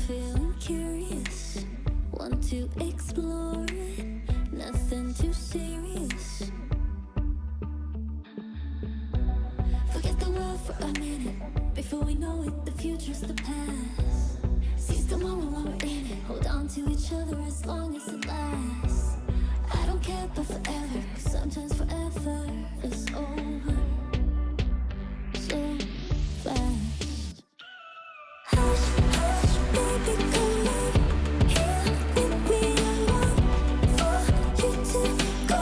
feeling curious, want to explore it, nothing too serious. Forget the world for a minute, before we know it, the future's the past. Seize the moment while we're in it, hold on to each other as long as it lasts. I don't care about forever, 'cause sometimes forever is over so fast. Hush, hush, baby, come in here with me. I want for you to go.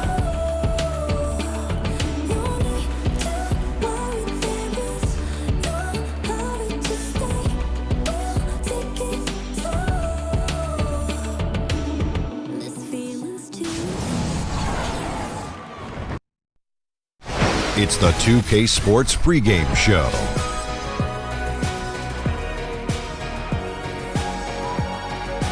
No need to worry, there is no hurry to stay. We'll take it slow. This feeling's too. It's the 2K Sports pregame show.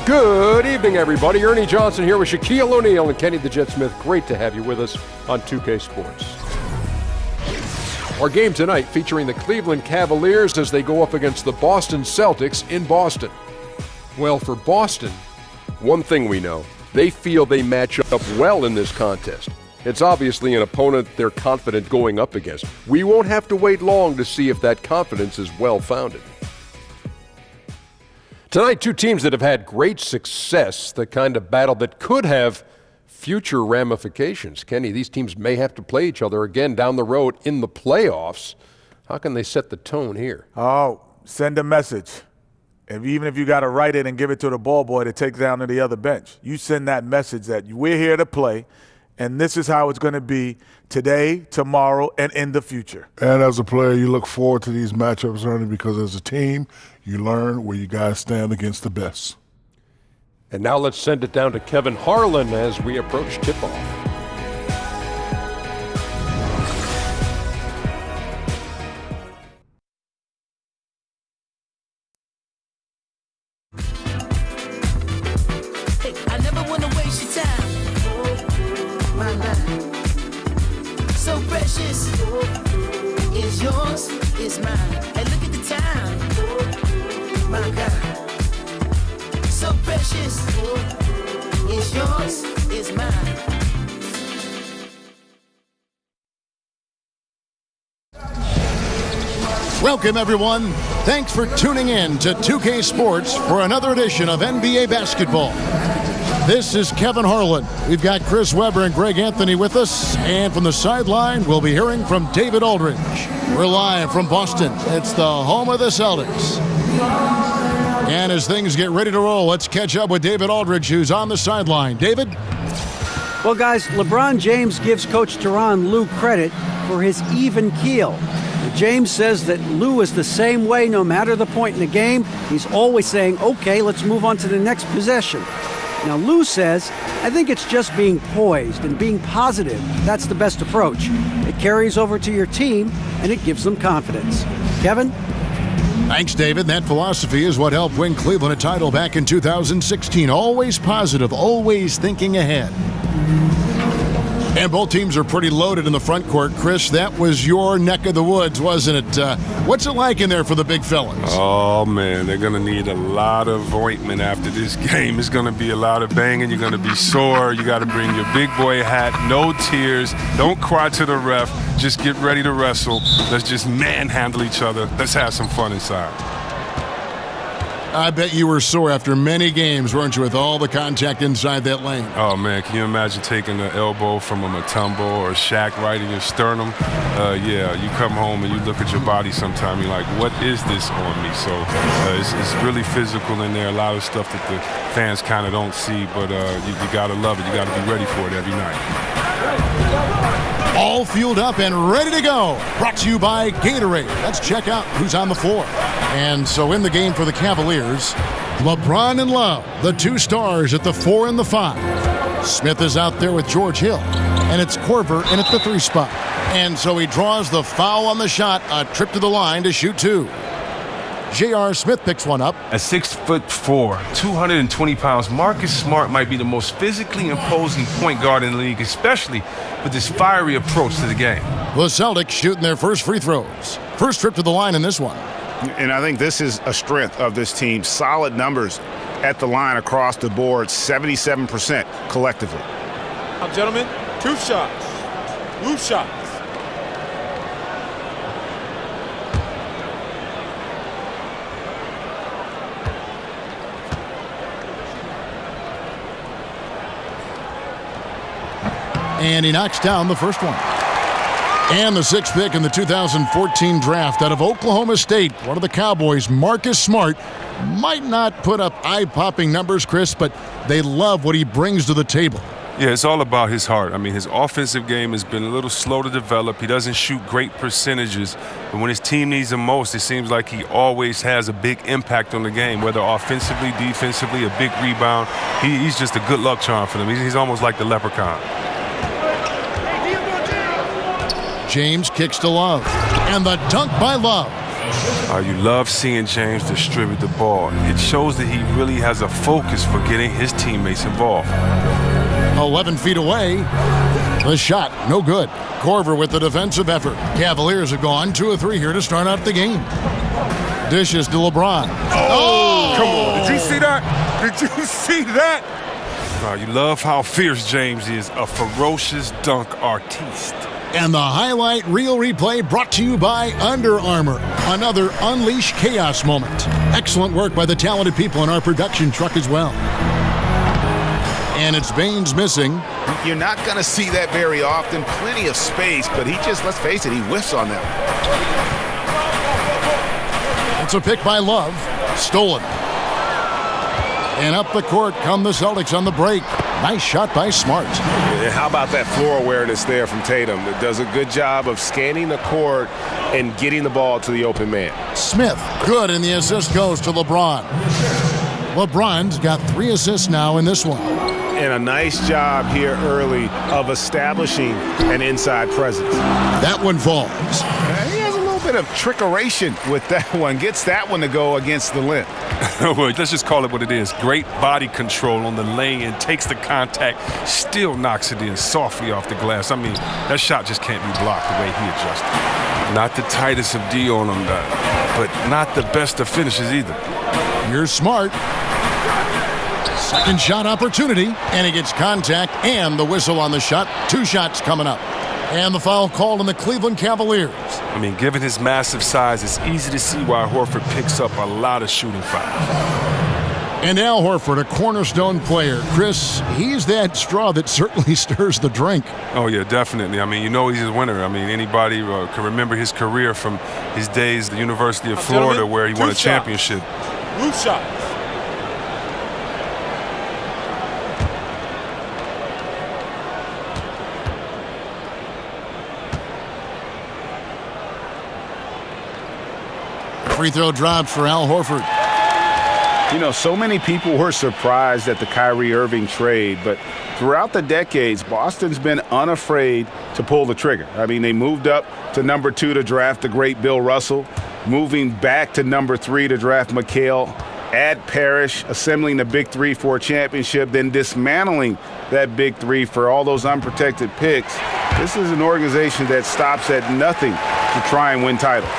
Good evening, everybody. Ernie Johnson here with Shaquille O'Neal and Kenny the Jet Smith. Great to have you with us on 2K Sports. Our game tonight featuring the Cleveland Cavaliers as they go up against the Boston Celtics in Boston. Well, for Boston, one thing we know, they feel they match up well in this contest. It's obviously an opponent they're confident going up against. We won't have to wait long to see if that confidence is well-founded. Tonight, two teams that have had great success, the kind of battle that could have future ramifications. Kenny, these teams may have to play each other again down the road in the playoffs. How can they set the tone here? Oh, send a message. Even if you got to write it and give it to the ball boy to take down to the other bench, you send that message that we're here to play, and this is how it's going to be today, tomorrow, and in the future. And as a player, you look forward to these matchups, Ernie, because as a team, you learn where you guys stand against the best. And now let's send it down to Kevin Harlan as we approach tip-off. I never want to waste your time. My life, so precious. It's yours, it's mine. And look at the time. My God, so precious. It's yours, it's mine. Welcome, everyone. Thanks for tuning in to 2K Sports for another edition of NBA basketball. This is Kevin Harlan. We've got Chris Webber and Greg Anthony with us. And from the sideline, we'll be hearing from David Aldridge. We're live from Boston. It's the home of the Celtics. And as things get ready to roll, let's catch up with David Aldridge, who's on the sideline. David? Well, guys, LeBron James gives Coach Tyronn Lue credit for his even keel. James says that Lue is the same way no matter the point in the game. He's always saying, okay, let's move on to the next possession. Now, Lue says, I think it's just being poised and being positive. That's the best approach. It carries over to your team, and it gives them confidence. Kevin? Thanks, David. That philosophy is what helped win Cleveland a title back in 2016. Always positive, always thinking ahead. And both teams are pretty loaded in the front court. Chris, that was your neck of the woods, wasn't it? What's it like in there for the big fellas? Oh, man, they're going to need a lot of ointment after this game. It's going to be a lot of banging. You're going to be sore. You got to bring your big boy hat. No tears. Don't cry to the ref. Just get ready to wrestle. Let's just manhandle each other. Let's have some fun inside. I bet you were sore after many games, weren't you, with all the contact inside that lane? Oh, man, can you imagine taking an elbow from a Mutombo or Shaq right in your sternum? Yeah, you come home and you look at your body sometime, you're like, what is this on me? So it's really physical in there, a lot of stuff that the fans kind of don't see, but you got to love it. You got to be ready for it every night. All fueled up and ready to go. Brought to you by Gatorade. Let's check out who's on the floor. And so in the game for the Cavaliers, LeBron and Love, the two stars at the 4 and the 5. Smith is out there with George Hill, and it's Korver in at the 3 spot. And so he draws the foul on the shot, a trip to the line to shoot 2. J.R. Smith picks one up. At 6'4", 220 pounds, Marcus Smart might be the most physically imposing point guard in the league, especially with his fiery approach to the game. The Celtics shooting their first free throws. First trip to the line in this one. And I think this is a strength of this team. Solid numbers at the line across the board, 77% collectively. Now, gentlemen, 2 shots. 2 shots. And he knocks down the first one. And the 6th pick in the 2014 draft out of Oklahoma State, one of the Cowboys, Marcus Smart, might not put up eye-popping numbers, Chris, but they love what he brings to the table. Yeah, it's all about his heart. I mean, his offensive game has been a little slow to develop. He doesn't shoot great percentages, but when his team needs him most, it seems like he always has a big impact on the game, whether offensively, defensively, a big rebound. He's just a good luck charm for them. He's almost like the leprechaun. James kicks to Love. And the dunk by Love. You love seeing James distribute the ball. It shows that he really has a focus for getting his teammates involved. 11 feet away. The shot, no good. Corver with the defensive effort. Cavaliers have gone 2 of 3 here to start out the game. Dishes to LeBron. Oh! Come on. Did you see that? Did you see that? You love how fierce James is, a ferocious dunk artiste. And the highlight reel replay brought to you by Under Armour. Another Unleash Chaos moment. Excellent work by the talented people in our production truck as well. And it's Baines missing. You're not going to see that very often. Plenty of space, but he just, let's face it, he whiffs on them. It's a pick by Love. Stolen. And up the court come the Celtics on the break. Nice shot by Smart. And how about that floor awareness there from Tatum? It does a good job of scanning the court and getting the ball to the open man. Smith, good, and the assist goes to LeBron. LeBron's got 3 assists now in this one. And a nice job here early of establishing an inside presence. That one falls. He has a little bit of trickeration with that one. Gets that one to go against the limb. Well, let's just call it what it is. Great body control on the lane, takes the contact, still knocks it in softly off the glass. I mean, that shot just can't be blocked the way he adjusted. Not the tightest of D on him, but not the best of finishes either. You're Smart. Second shot opportunity, and he gets contact and the whistle on the shot. 2 shots coming up. And the foul called on the Cleveland Cavaliers. I mean, given his massive size, it's easy to see why Horford picks up a lot of shooting fouls. And Al Horford, a cornerstone player. Chris, he's that straw that certainly stirs the drink. Oh, yeah, definitely. I mean, you know he's a winner. I mean, anybody can remember his career from his days at the University of Florida where he won a championship. 2 shots. Free throw drops for Al Horford. You know, so many people were surprised at the Kyrie Irving trade, but throughout the decades, Boston's been unafraid to pull the trigger. I mean, they moved up to number 2 to draft the great Bill Russell, moving back to number 3 to draft McHale, add Parrish, assembling the big 3 for a championship, then dismantling that big 3 for all those unprotected picks. This is an organization that stops at nothing to try and win titles.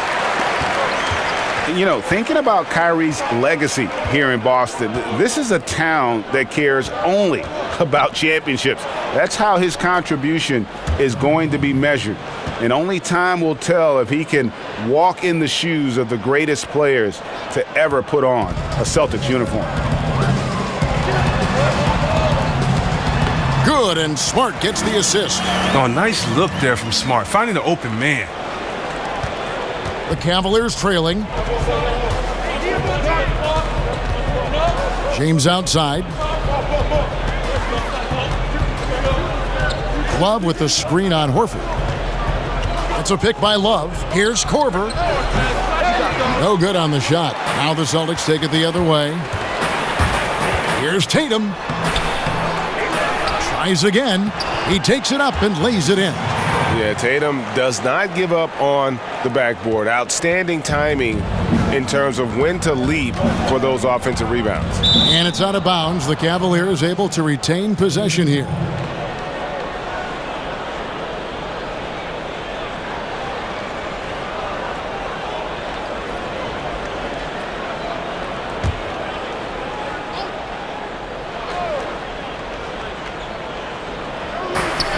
You know, thinking about Kyrie's legacy here in Boston, this is a town that cares only about championships. That's how his contribution is going to be measured. And only time will tell if he can walk in the shoes of the greatest players to ever put on a Celtics uniform. Good, and Smart gets the assist. Oh, nice look there from Smart, finding the open man. The Cavaliers trailing. James outside. Love with the screen on Horford. It's a pick by Love. Here's Corver. No good on the shot. Now the Celtics take it the other way. Here's Tatum. Tries again. He takes it up and lays it in. Yeah, Tatum does not give up on the backboard. Outstanding timing in terms of when to leap for those offensive rebounds. And it's out of bounds. The Cavaliers able to retain possession here.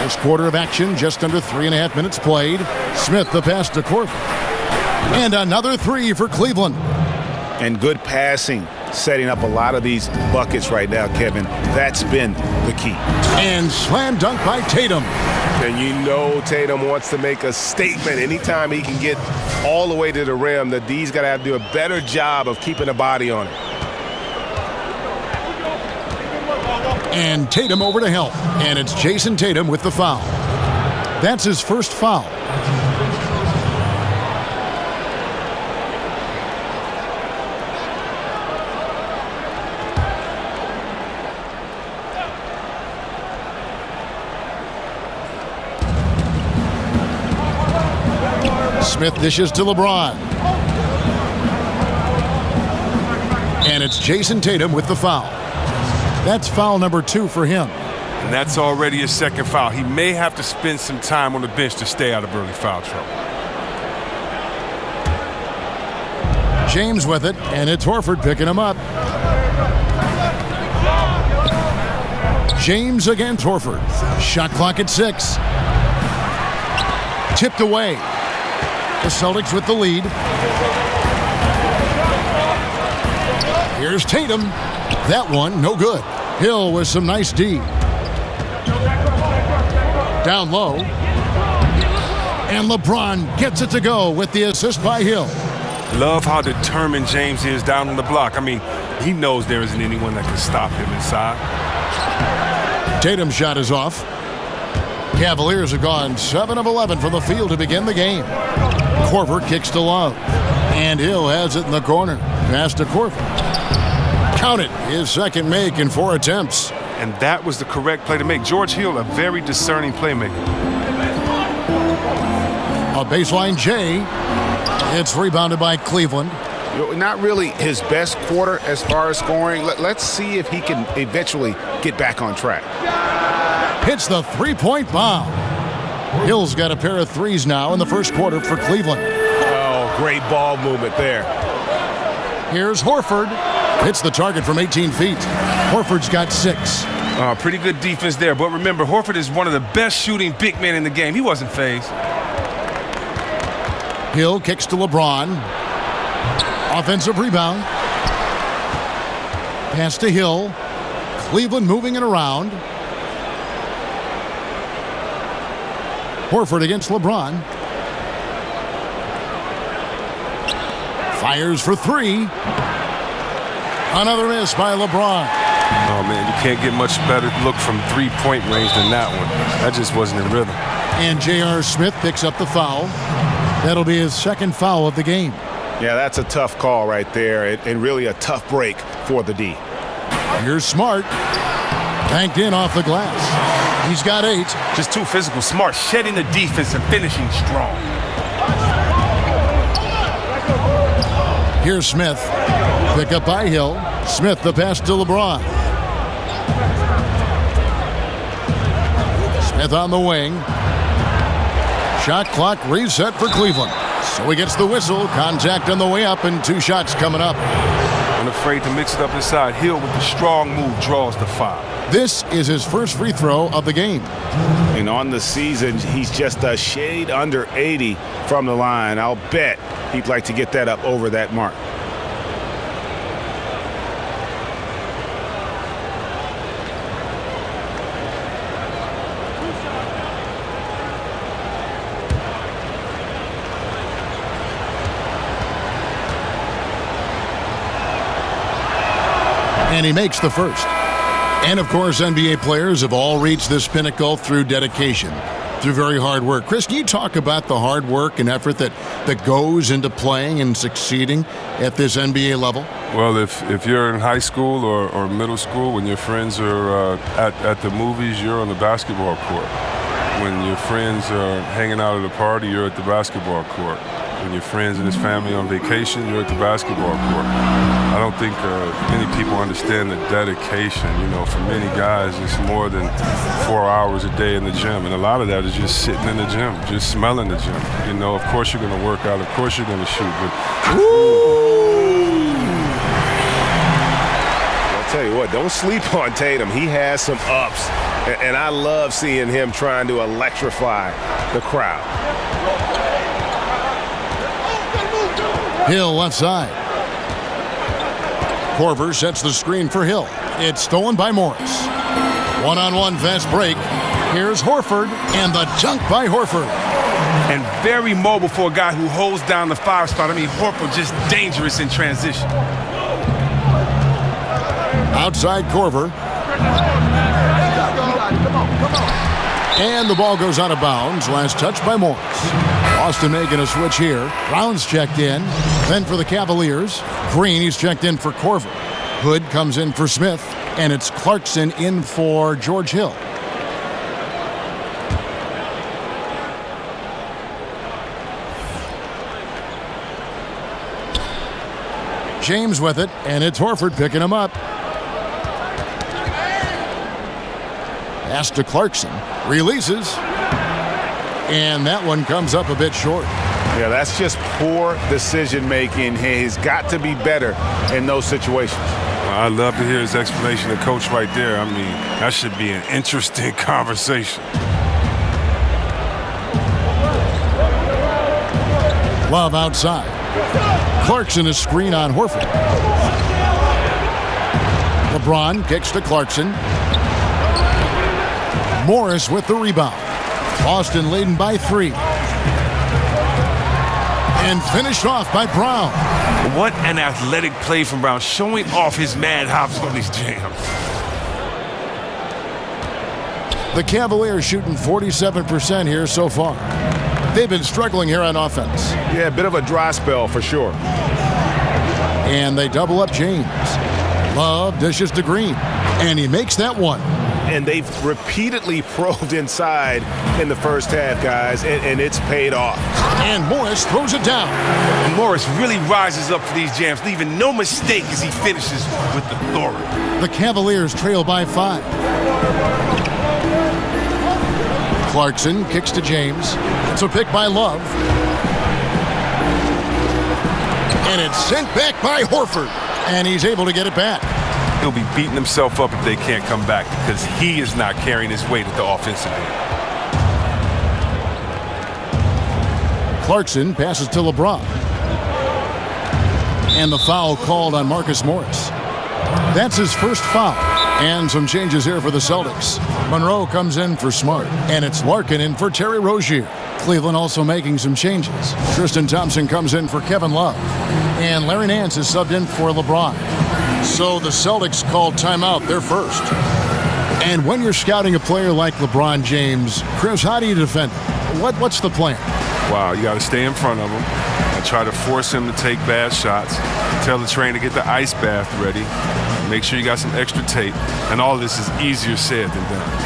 First quarter of action, just under 3.5 minutes played. Smith the pass to Corver. And another three for Cleveland. And good passing, setting up a lot of these buckets right now, Kevin. That's been the key. And slam dunk by Tatum. And you know Tatum wants to make a statement. Anytime he can get all the way to the rim, that D's got to have to do a better job of keeping a body on it. And Tatum over to help. And it's Jason Tatum with the foul. That's his first foul. Smith dishes to LeBron. And it's Jason Tatum with the foul. That's foul number 2 for him. And that's already his second foul. He may have to spend some time on the bench to stay out of early foul trouble. James with it, and it's Horford picking him up. James against Horford. Shot clock at 6. Tipped away. The Celtics with the lead. Here's Tatum. That one, no good. Hill with some nice D. Down low. And LeBron gets it to go with the assist by Hill. Love how determined James is down on the block. I mean, he knows there isn't anyone that can stop him inside. Tatum's shot is off. Cavaliers have gone 7 of 11 from the field to begin the game. Corver kicks to Love. And Hill has it in the corner. Pass to Corver. Count it. His second make in 4 attempts. And that was the correct play to make. George Hill, a very discerning playmaker. A baseline J. It's rebounded by Cleveland. Not really his best quarter as far as scoring. Let's see if he can eventually get back on track. Hits the three-point bomb. Hill's got a pair of threes now in the first quarter for Cleveland. Oh, great ball movement there. Here's Horford. Hits the target from 18 feet. Horford's got 6. Pretty good defense there. But remember, Horford is one of the best shooting big men in the game. He wasn't fazed. Hill kicks to LeBron. Offensive rebound. Pass to Hill. Cleveland moving it around. Horford against LeBron. Fires for 3. Another miss by LeBron. Oh, man, you can't get much better look from three-point range than that one. That just wasn't in rhythm. And J.R. Smith picks up the foul. That'll be his second foul of the game. Yeah, that's a tough call right there, and really a tough break for the D. Here's Smart. Banked in off the glass. He's got 8. Just too physical. Smart, shedding the defense and finishing strong. Here's Smith. Pick up by Hill. Smith the pass to LeBron. Smith on the wing. Shot clock reset for Cleveland. So he gets the whistle. Contact on the way up and 2 shots coming up. Unafraid to mix it up inside. Hill with the strong move draws the foul. This is his first free throw of the game. And on the season, he's just a shade under 80 from the line. I'll bet he'd like to get that up over that mark. And he makes the first. And, of course, NBA players have all reached this pinnacle through dedication, through very hard work. Chris, can you talk about the hard work and effort that goes into playing and succeeding at this NBA level? Well, if you're in high school or middle school, when your friends are at the movies, you're on the basketball court. When your friends are hanging out at a party, you're at the basketball court. When your friends and his family on vacation, you're at the basketball court. I don't think many people understand the dedication. You know, for many guys, it's more than 4 hours a day in the gym. And a lot of that is just sitting in the gym, just smelling the gym. You know, of course you're going to work out. Of course you're going to shoot. But I'll tell you what, But don't sleep on Tatum. He has some ups, and I love seeing him trying to electrify the crowd. Hill left side. Korver sets the screen for Hill. It's stolen by Morris. One-on-one fast break. Here's Horford, and the dunk by Horford. And very mobile for a guy who holds down the 5 spot. I mean, Horford just dangerous in transition. Outside Korver. And the ball goes out of bounds. Last touch by Morris. Boston making a switch here. Brown's checked in. Then for the Cavaliers. Green, he's checked in for Korver. Hood comes in for Smith. And it's Clarkson in for George Hill. James with it, and it's Horford picking him up. Pass to Clarkson. Releases. And that one comes up a bit short. Yeah, that's just poor decision-making. He's got to be better in those situations. I'd love to hear his explanation of coach right there. I mean, that should be an interesting conversation. Love outside. Clarkson is screen on Horford. LeBron kicks to Clarkson. Morris with the rebound. Boston leading by 3. And finished off by Brown. What an athletic play from Brown, showing off his mad hops on these jams. The Cavaliers shooting 47% here so far. They've been struggling here on offense. Yeah, a bit of a dry spell for sure. And they double up James. Love dishes to Green. And he makes that one. And they've repeatedly probed inside in the first half, guys, and it's paid off. And Morris throws it down. And Morris really rises up for these jams, leaving no mistake as he finishes with authority. The Cavaliers trail by 5. Clarkson kicks to James. It's a pick by Love. And it's sent back by Horford. And he's able to get it back. He'll be beating himself up if they can't come back because he is not carrying his weight at the offensive end. Clarkson passes to LeBron. And the foul called on Marcus Morris. That's his first foul. And some changes here for the Celtics. Monroe comes in for Smart. And it's Larkin in for Terry Rozier. Cleveland also making some changes. Tristan Thompson comes in for Kevin Love. And Larry Nance is subbed in for LeBron. So the Celtics called timeout. They're first. And when you're scouting a player like LeBron James, Chris, how do you defend him? What's the plan? Wow, you got to stay in front of him and try to force him to take bad shots. Tell the trainer to get the ice bath ready. Make sure you got some extra tape. And all this is easier said than done.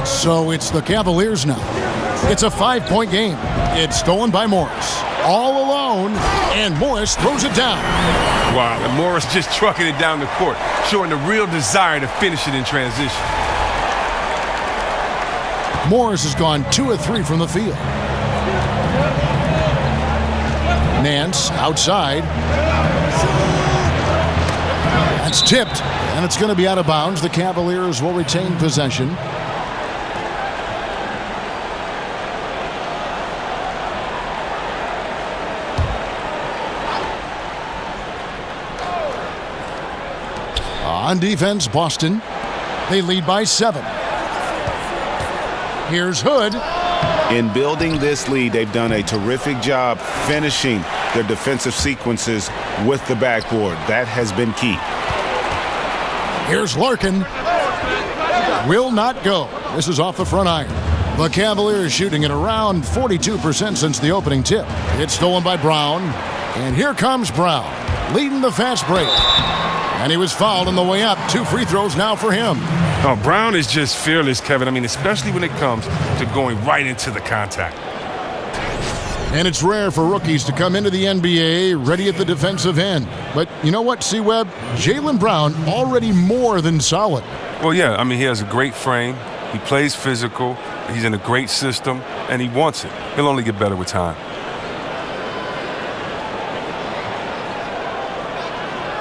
So it's the Cavaliers now. It's a 5-point game. It's stolen by Morris. All alone, and Morris throws it down. Wow, and Morris just trucking it down the court, showing the real desire to finish it in transition. Morris has gone 2 of 3 from the field. Nance outside. That's tipped, and it's going to be out of bounds. The Cavaliers will retain possession. On defense, Boston. They lead by 7. Here's Hood. In building this lead, they've done a terrific job finishing their defensive sequences with the backboard. That has been key. Here's Larkin. will not go. This is off the front iron. The Cavaliers shooting at around 42% since the opening tip. It's stolen by Brown. And here comes Brown, leading the fast break. And he was fouled on the way up. 2 free throws now for him. Oh, Brown is just fearless, Kevin. I mean, especially when it comes to going right into the contact. And it's rare for rookies to come into the NBA ready at the defensive end. But you know what, C-Webb? Jaylen Brown already more than solid. Well, yeah, I mean, he has a great frame. He plays physical. He's in a great system, and he wants it. He'll only get better with time.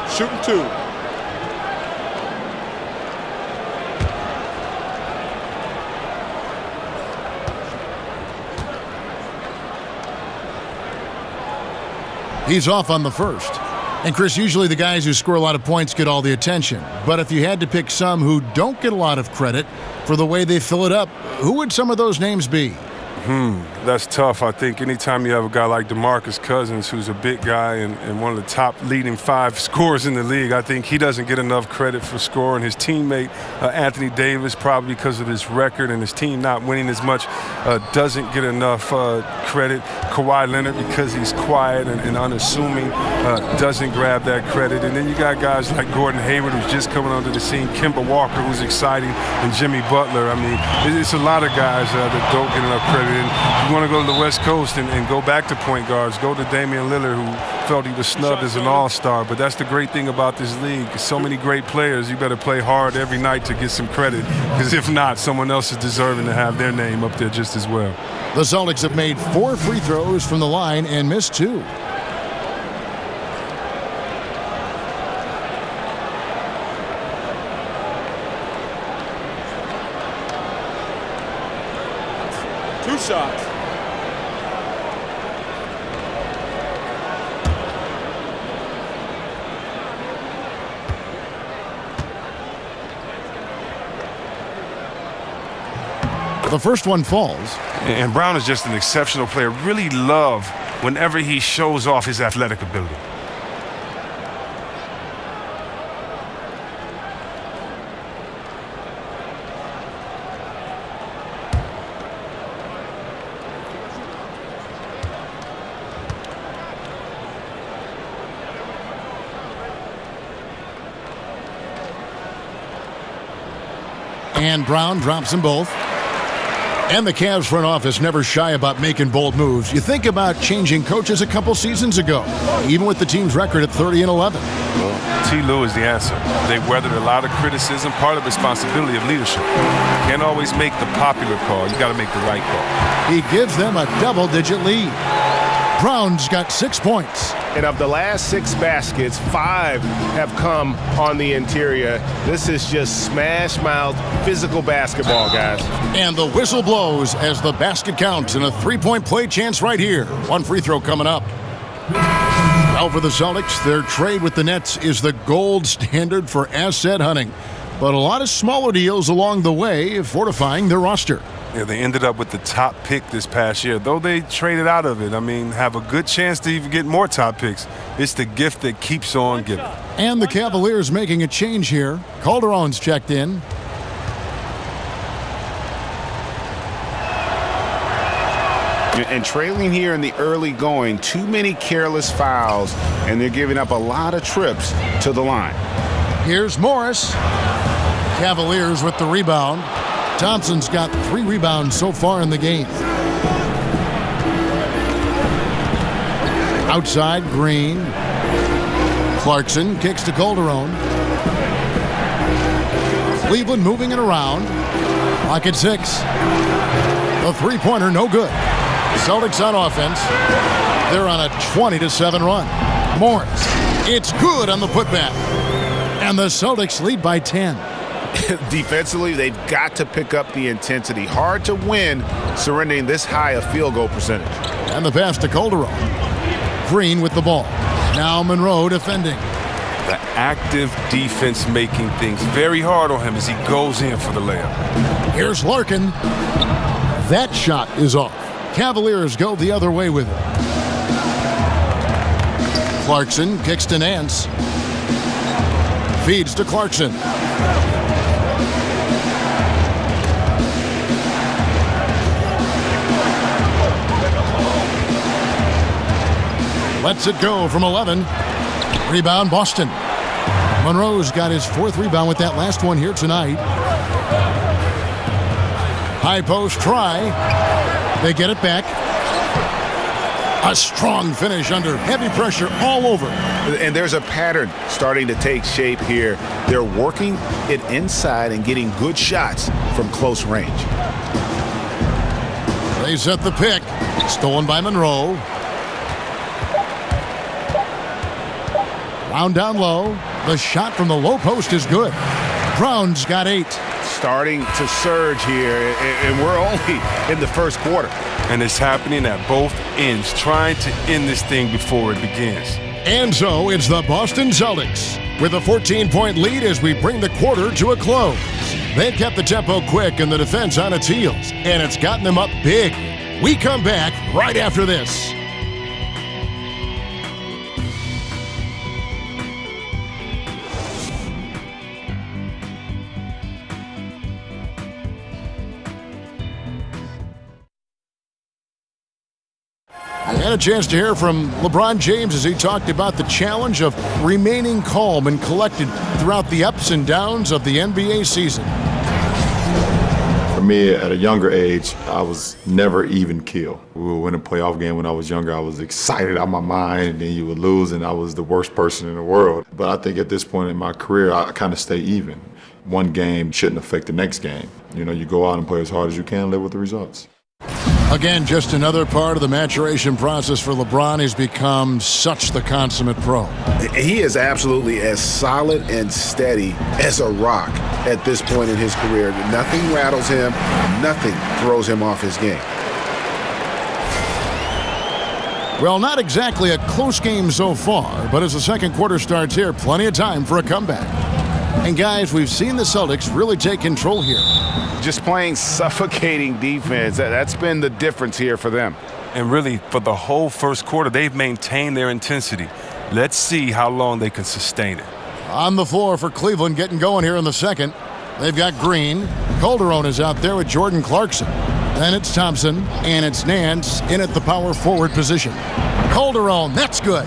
Shooting 2. He's off on the first. And Chris, usually the guys who score a lot of points get all the attention. But if you had to pick some who don't get a lot of credit for the way they fill it up, who would some of those names be? That's tough. I think anytime you have a guy like DeMarcus Cousins, who's a big guy and one of the top leading 5 scorers in the league, I think he doesn't get enough credit for scoring. His teammate, Anthony Davis, probably because of his record and his team not winning as much, doesn't get enough credit. Kawhi Leonard, because he's quiet and unassuming, doesn't grab that credit. And then you got guys like Gordon Hayward, who's just coming onto the scene, Kemba Walker, who's exciting, and Jimmy Butler. I mean, it's a lot of guys that don't get enough credit. And you want to go to the West Coast and go back to point guards. Go to Damian Lillard, who felt he was snubbed as an all-star. But that's the great thing about this league. So many great players. You better play hard every night to get some credit. Because if not, someone else is deserving to have their name up there just as well. The Celtics have made 4 free throws from the line and missed 2. Shots. The first one falls. And Brown is just an exceptional player. Really love whenever he shows off his athletic ability. And Brown drops them both. And the Cavs front office never shy about making bold moves. You think about changing coaches a couple seasons ago, even with the team's record at 30-11. Well, T. Lue is the answer. They weathered a lot of criticism, part of the responsibility of leadership. Can't always make the popular call. You got to make the right call. He gives them a double-digit lead. Brown's got 6 points. And of the last 6 baskets, 5 have come on the interior. This is just smash-mouth physical basketball, guys. And the whistle blows as the basket counts and a 3-point play chance right here. 1 free throw coming up. Well, for the Celtics, their trade with the Nets is the gold standard for asset hunting. But a lot of smaller deals along the way, fortifying their roster. Yeah, they ended up with the top pick this past year. Though they traded out of it, I mean, have a good chance to even get more top picks. It's the gift that keeps on giving. And the Cavaliers making a change here. Calderon's checked in. And trailing here in the early going, too many careless fouls, and they're giving up a lot of trips to the line. Here's Morris. Cavaliers with the rebound. Thompson's got 3 rebounds so far in the game. Outside, Green. Clarkson kicks to Calderon. Cleveland moving it around. Clock at 6. The three-pointer, no good. Celtics on offense. They're on a 20-7 run. Morris. It's good on the putback. And the Celtics lead by 10. Defensively, they've got to pick up the intensity. Hard to win surrendering this high a field goal percentage. And the pass to Calderon. Green with the ball. Now Monroe defending. The active defense making things very hard on him as he goes in for the layup. Here's Larkin. That shot is off. Cavaliers go the other way with it. Clarkson kicks to Nance. Feeds to Clarkson. lets it go from 11. Rebound, Boston. Monroe's got his 4th rebound with that last one here tonight. High post try. They get it back. A strong finish under heavy pressure all over. And there's a pattern starting to take shape here. They're working it inside and getting good shots from close range. They set the pick. Stolen by Monroe. Brown down low. The shot from the low post is good. Brown's got 8. Starting to surge here, and we're only in the first quarter. And it's happening at both ends, trying to end this thing before it begins. And so it's the Boston Celtics with a 14-point lead as we bring the quarter to a close. They've kept the tempo quick and the defense on its heels, and it's gotten them up big. We come back right after this. I had a chance to hear from LeBron James as he talked about the challenge of remaining calm and collected throughout the ups and downs of the NBA season. For me, at a younger age, I was never even keel. We would win a playoff game when I was younger. I was excited out of my mind, and then you would lose, and I was the worst person in the world. But I think at this point in my career, I kind of stay even. One game shouldn't affect the next game. You know, you go out and play as hard as you can, live with the results. Again, just another part of the maturation process for LeBron. He's become such the consummate pro. He is absolutely as solid and steady as a rock at this point in his career. Nothing rattles him. Nothing throws him off his game. Well, not exactly a close game so far, but as the second quarter starts here, plenty of time for a comeback. And guys, we've seen the Celtics really take control here. Just playing suffocating defense. That's been the difference here for them. And really, for the whole first quarter, they've maintained their intensity. Let's see how long they can sustain it. On the floor for Cleveland, getting going here in the second. They've got Green. Calderon is out there with Jordan Clarkson. Then it's Thompson, and it's Nance in at the power forward position. Calderon, that's good.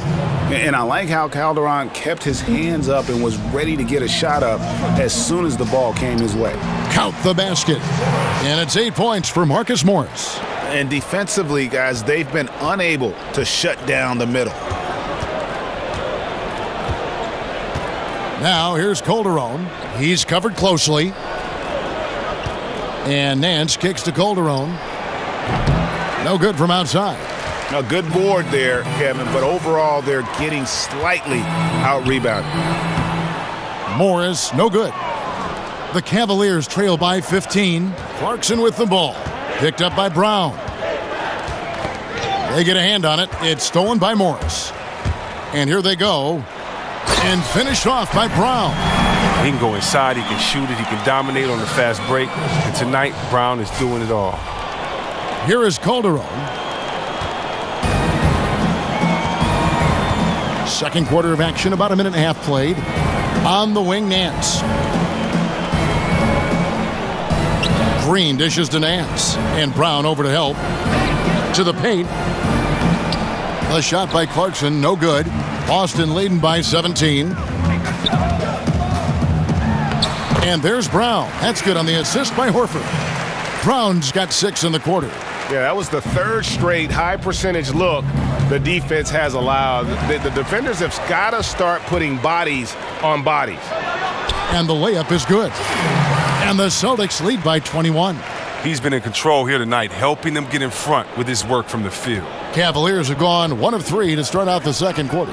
And I like how Calderon kept his hands up and was ready to get a shot up as soon as the ball came his way. Count the basket. And it's 8 points for Marcus Morris. And defensively, guys, they've been unable to shut down the middle. Now here's Calderon. He's covered closely. And Nance kicks to Calderon. No good from outside. A good board there, Kevin, but overall they're getting slightly out-rebounded. Morris, no good. The Cavaliers trail by 15. Clarkson with the ball. Picked up by Brown. They get a hand on it. It's stolen by Morris. And here they go. And finished off by Brown. He can go inside, he can shoot it, he can dominate on the fast break. And tonight, Brown is doing it all. Here is Calderon. Second quarter of action, about a minute and a half played. On the wing, Nance. Green dishes to Nance. And Brown over to help. To the paint. A shot by Clarkson, no good. Boston leading by 17. And there's Brown. That's good on the assist by Horford. Brown's got 6 in the quarter. Yeah, that was the third straight high percentage look the defense has allowed. The defenders have got to start putting bodies on bodies. And the layup is good. And the Celtics lead by 21. He's been in control here tonight, helping them get in front with his work from the field. Cavaliers have gone 1 of 3 to start out the second quarter.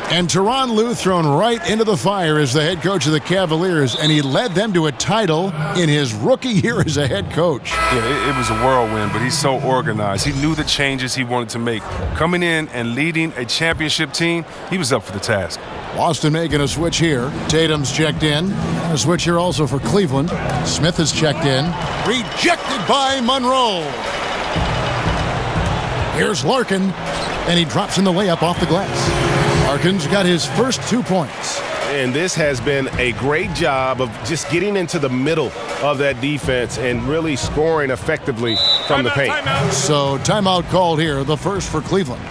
And Tyronn Lue thrown right into the fire as the head coach of the Cavaliers, and he led them to a title in his rookie year as a head coach. Yeah, it was a whirlwind, but he's so organized. He knew the changes he wanted to make. Coming in and leading a championship team, he was up for the task. Boston making a switch here. Tatum's checked in. A switch here also for Cleveland. Smith has checked in. Rejected by Monroe. Here's Larkin, and he drops in the layup off the glass. Larkin's got his first 2 points. And this has been a great job of just getting into the middle of that defense and really scoring effectively from the paint. So timeout called here, the first for Cleveland.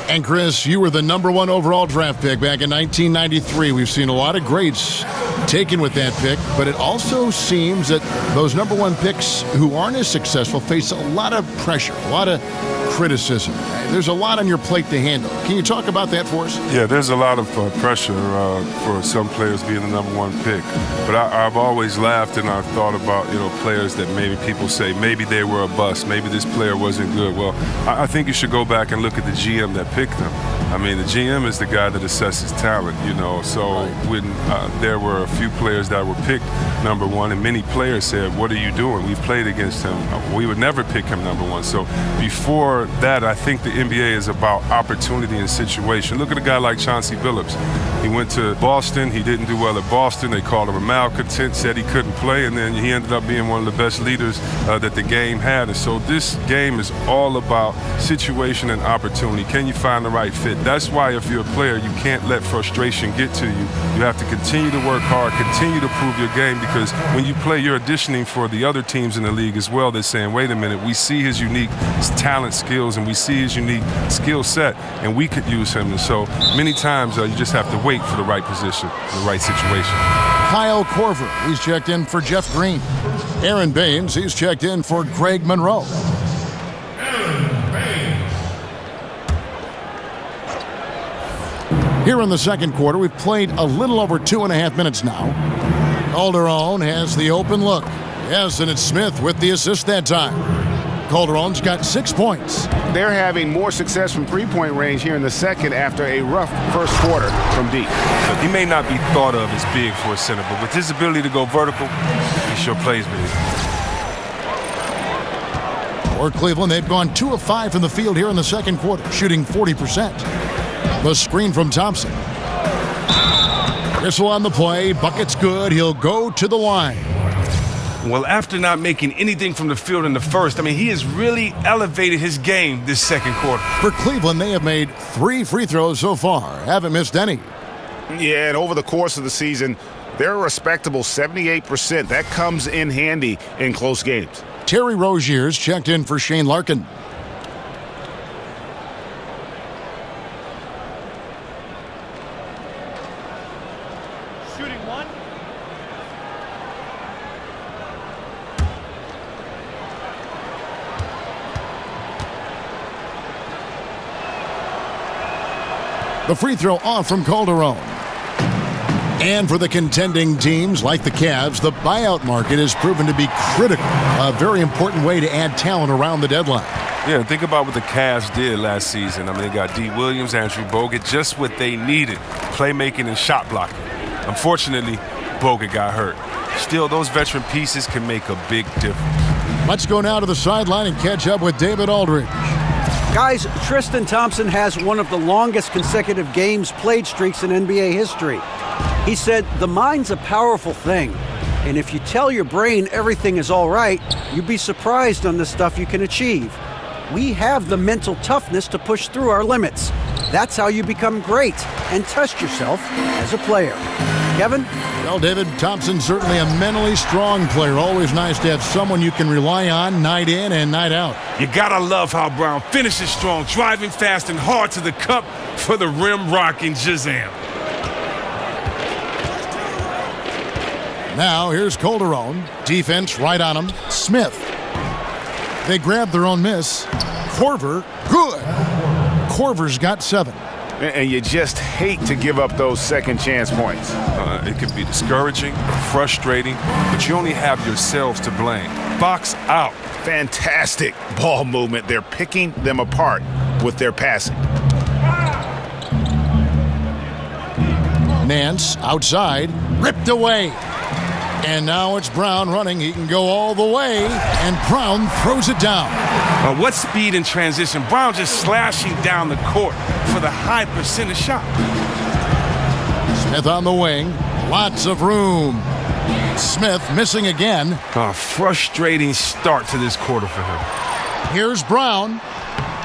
And Chris, you were the #1 overall draft pick back in 1993. We've seen a lot of greats taken with that pick, but it also seems that those #1 picks who aren't as successful face a lot of pressure, a lot of criticism. There's a lot on your plate to handle. Can you talk about that for us? Yeah, there's a lot of pressure for some players being the #1 pick. But I've always laughed and I've thought about, players that maybe people say maybe they were a bust, maybe this player wasn't good. Well, I think you should go back and look at the GM that picked them. I mean, the GM is the guy that assesses talent, So when there were a few players that were picked #1, and many players said, "What are you doing? We've played against him. We would never pick him #1." So before that, I think the NBA is about opportunity and situation. Look at a guy like Chauncey Billups. He went to Boston. He didn't do well at Boston. They called him a malcontent, said he couldn't play, and then he ended up being one of the best leaders that the game had. And so this game is all about situation and opportunity. Can you find the right fit? That's why if you're a player, you can't let frustration get to you. You have to continue to work hard, continue to prove your game, because when you play, you're auditioning for the other teams in the league as well. They're saying, wait a minute, we see his unique talent, skills, and we see his unique skill set, and we could use him. And so many times you just have to wait for the right position, the right situation. Kyle Korver, he's checked in for Jeff Green. Aaron Baines, he's checked in for Greg Monroe. Here in the second quarter, we've played a little over 2.5 minutes now. Calderon has the open look. Yes, and it's Smith with the assist that time. Calderon's got 6 points. They're having more success from three-point range here in the second after a rough first quarter from deep. Look, he may not be thought of as big for a center, but with his ability to go vertical, he sure plays big. For Cleveland, they've gone 2 of 5 from the field here in the second quarter, shooting 40%. The screen from Thompson. Whistle on the play. Bucket's good. He'll go to the line. Well, after not making anything from the field in the first, he has really elevated his game this second quarter. For Cleveland, they have made 3 free throws so far. Haven't missed any. Yeah, and over the course of the season, they're a respectable 78%. That comes in handy in close games. Terry Rozier's checked in for Shane Larkin. The free throw off from Calderon. And for the contending teams like the Cavs, the buyout market has proven to be critical, a very important way to add talent around the deadline. Yeah, think about what the Cavs did last season. They got D. Williams, Andrew Bogut, just what they needed, playmaking and shot blocking. Unfortunately, Bogut got hurt. Still, those veteran pieces can make a big difference. Let's go now to the sideline and catch up with David Aldridge. Guys, Tristan Thompson has one of the longest consecutive games played streaks in NBA history. He said, the mind's a powerful thing, and if you tell your brain everything is all right, you'd be surprised on the stuff you can achieve. We have the mental toughness to push through our limits. That's how you become great and test yourself as a player. Kevin? Well, David, Thompson's certainly a mentally strong player. Always nice to have someone you can rely on night in and night out. You gotta love how Brown finishes strong, driving fast and hard to the cup for the rim-rocking Shazam. Now, here's Calderon. Defense right on him. Smith. They grab their own miss. Korver, good. Korver's got 7. And you just hate to give up those second chance points. It can be discouraging, frustrating, but you only have yourselves to blame. Box out. Fantastic ball movement. They're picking them apart with their passing. Nance outside, ripped away. And now it's Brown running. He can go all the way, and Brown throws it down. What speed in transition. Brown just slashing down the court for the high percentage shot. Smith on the wing. Lots of room. Smith missing again. A frustrating start to this quarter for him. Here's Brown.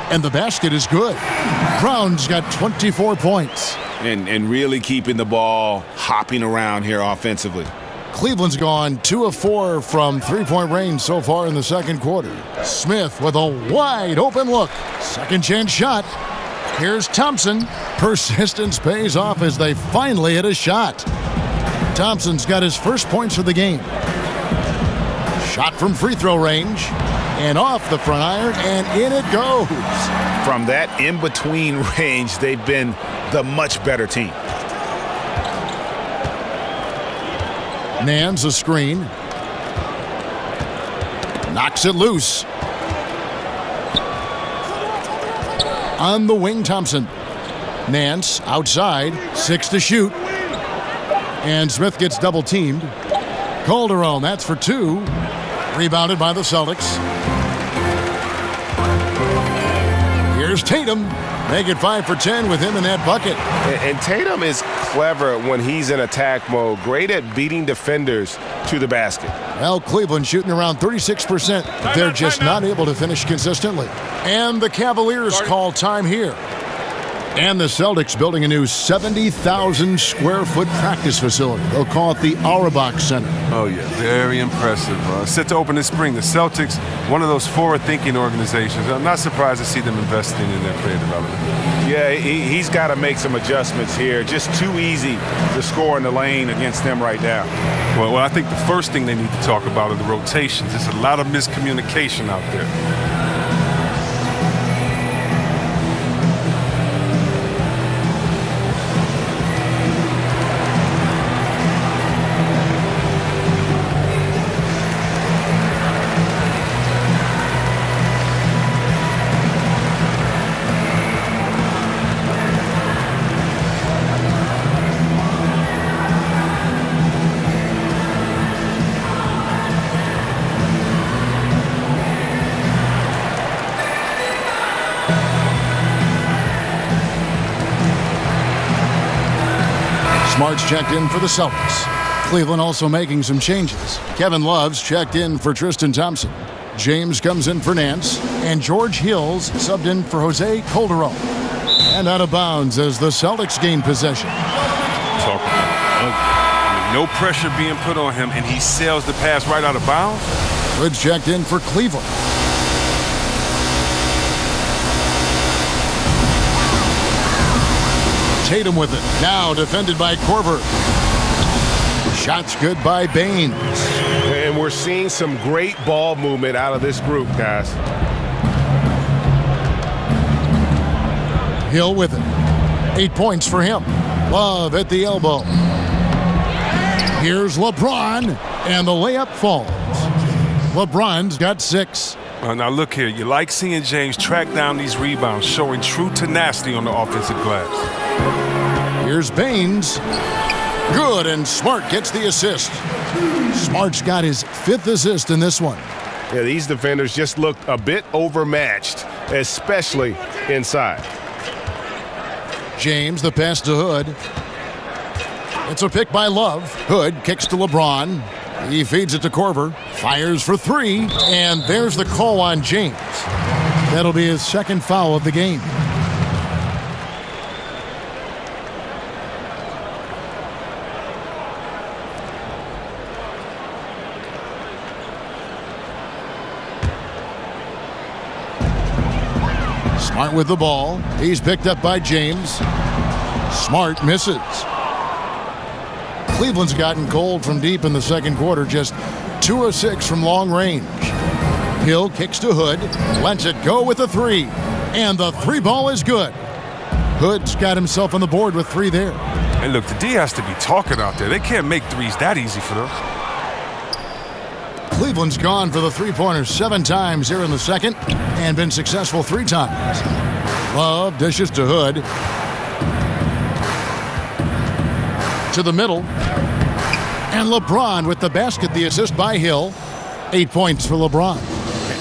And the basket is good. Brown's got 24 points. And really keeping the ball hopping around here offensively. Cleveland's gone 2 of 4 from three-point range so far in the second quarter. Smith with a wide open look. Second chance shot. Here's Thompson. Persistence pays off as they finally hit a shot. Thompson's got his first points of the game. Shot from free throw range. And off the front iron, and in it goes. From that in-between range, they've been the much better team. Nance a screen. Knocks it loose. On the wing, Thompson. Nance outside, 6 to shoot. And Smith gets double teamed. Calderon, that's for 2. Rebounded by the Celtics. Here's Tatum. Make it 5 for 10 with him in that bucket. And Tatum is clever when he's in attack mode. Great at beating defenders to the basket. Well, Cleveland shooting around 36%. They're just not able to finish consistently. And the Cavaliers call time here. And the Celtics building a new 70,000 square foot practice facility. They'll call it the Auerbach Center. Oh, yeah, very impressive. Set to open this spring. The Celtics, one of those forward-thinking organizations. I'm not surprised to see them investing in their player development. Yeah, he's got to make some adjustments here. Just too easy to score in the lane against them right now. Well, I think the first thing they need to talk about are the rotations. There's a lot of miscommunication out there. Smart's checked in for the Celtics. Cleveland also making some changes. Kevin Love's checked in for Tristan Thompson. James comes in for Nance. And George Hill's subbed in for Jose Calderon. And out of bounds as the Celtics gain possession. Talk about ugly. No pressure being put on him, and he sails the pass right out of bounds. Hood's checked in for Cleveland. Tatum with it. Now defended by Korver. Shots good by Baines. And we're seeing some great ball movement out of this group, guys. Hill with it. 8 points for him. Love at the elbow. Here's LeBron, and the layup falls. LeBron's got 6. Now look here, you like seeing James track down these rebounds, showing true tenacity on the offensive glass. Here's Baines. Good, and Smart gets the assist. Smart's got his 5th assist in this one. Yeah, these defenders just looked a bit overmatched, especially inside. James, the pass to Hood. It's a pick by Love. Hood kicks to LeBron. He feeds it to Korver. Fires for 3, and there's the call on James. That'll be his 2nd foul of the game. Smart with the ball. He's picked up by James. Smart misses. Cleveland's gotten cold from deep in the second quarter, just 2 of 6 from long range. Hill kicks to Hood, lets it go with a 3, and the 3 ball is good. Hood's got himself on the board with 3 there. And look, the D has to be talking out there. They can't make threes that easy for them. Cleveland's gone for the three-pointer 7 times here in the second and been successful 3 times. Love dishes to Hood. To the middle. And LeBron with the basket, the assist by Hill. 8 points for LeBron.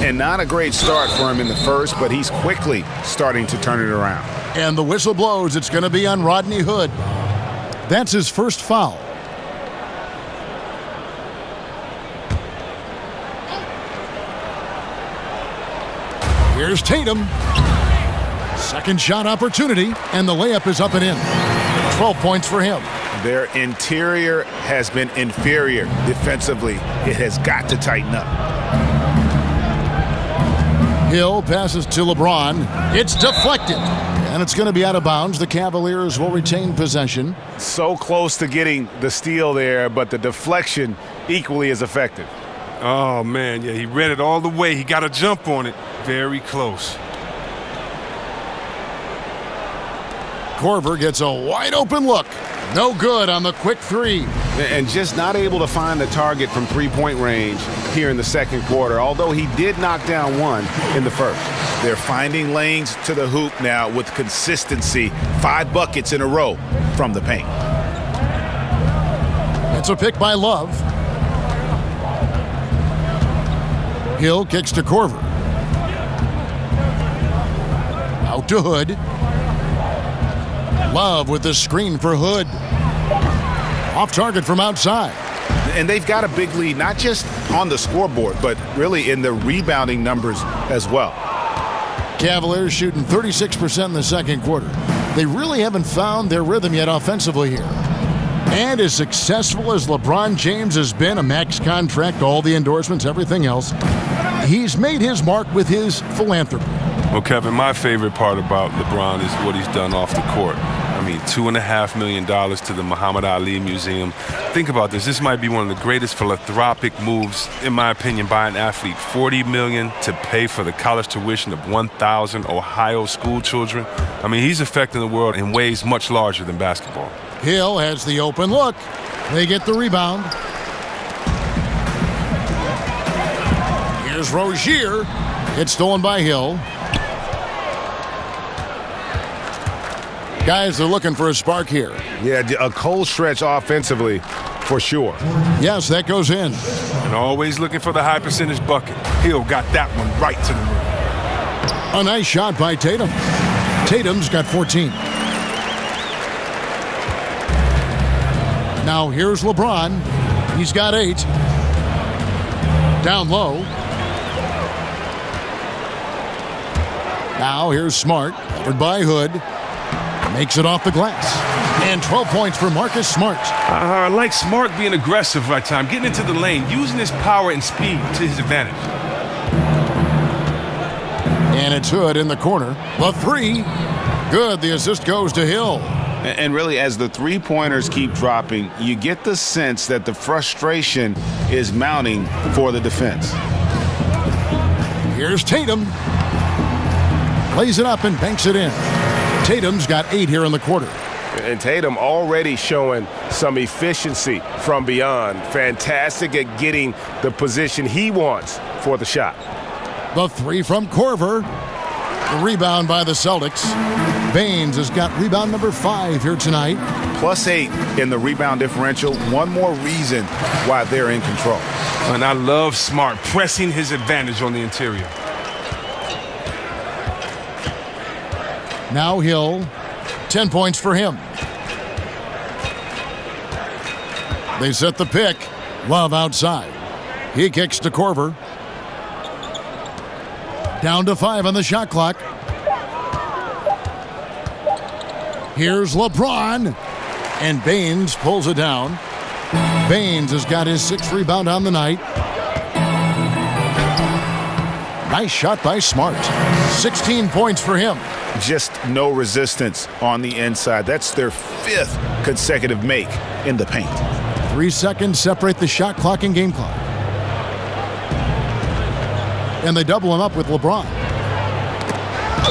And not a great start for him in the first, but he's quickly starting to turn it around. And the whistle blows. It's going to be on Rodney Hood. That's his first foul. Here's Tatum. Second shot opportunity, and the layup is up and in. 12 points for him. Their interior has been inferior defensively. It has got to tighten up. Hill passes to LeBron. It's deflected. And it's going to be out of bounds. The Cavaliers will retain possession. So close to getting the steal there, but the deflection equally as effective. Oh, man, yeah, he read it all the way. He got a jump on it. Very close. Korver gets a wide open look. No good on the quick three. And just not able to find the target from three-point range here in the second quarter, although he did knock down one in the first. They're finding lanes to the hoop now with consistency. 5 buckets in a row from the paint. It's a pick by Love. Hill kicks to Korver. Out to Hood. Love with the screen for Hood. Off target from outside. And they've got a big lead, not just on the scoreboard, but really in the rebounding numbers as well. Cavaliers shooting 36% in the second quarter. They really haven't found their rhythm yet offensively here. And as successful as LeBron James has been, a max contract, all the endorsements, everything else, he's made his mark with his philanthropy. Well, Kevin, my favorite part about LeBron is what he's done off the court. I mean, $2.5 million to the Muhammad Ali Museum. Think about this. This might be one of the greatest philanthropic moves, in my opinion, by an athlete. $40 million to pay for the college tuition of 1,000 Ohio school children. I mean, he's affecting the world in ways much larger than basketball. Hill has the open look. They get the rebound. Here's Rozier. It's stolen by Hill. Guys, they're looking for a spark here. Yeah, a cold stretch offensively for sure. Yes, that goes in. And always looking for the high percentage bucket. Hill got that one right to the rim. A nice shot by Tatum. Tatum's got 14. Now here's LeBron. He's got 8. Down low. Now here's Smart. Covered by Hood. Makes it off the glass. And 12 points for Marcus Smart. I like Smart being aggressive right time, getting into the lane, using his power and speed to his advantage. And it's Hood in the corner. The 3. Good. The assist goes to Hill. And really, as the three-pointers keep dropping, you get the sense that the frustration is mounting for the defense. Here's Tatum. Lays it up and banks it in. Tatum's got 8 here in the quarter. And Tatum already showing some efficiency from beyond. Fantastic at getting the position he wants for the shot. The 3 from Korver. The rebound by the Celtics. Baines has got rebound number 5 here tonight. +8 in the rebound differential. One more reason why they're in control. And I love Smart pressing his advantage on the interior. Now Hill, 10 points for him. They set the pick. Love outside. He kicks to Korver. Down to 5 on the shot clock. Here's LeBron. And Baines pulls it down. Baines has got his 6th rebound on the night. Nice shot by Smart. 16 points for him. Just no resistance on the inside. That's their 5th consecutive make in the paint. 3 seconds separate the shot clock and game clock. And they double him up with LeBron.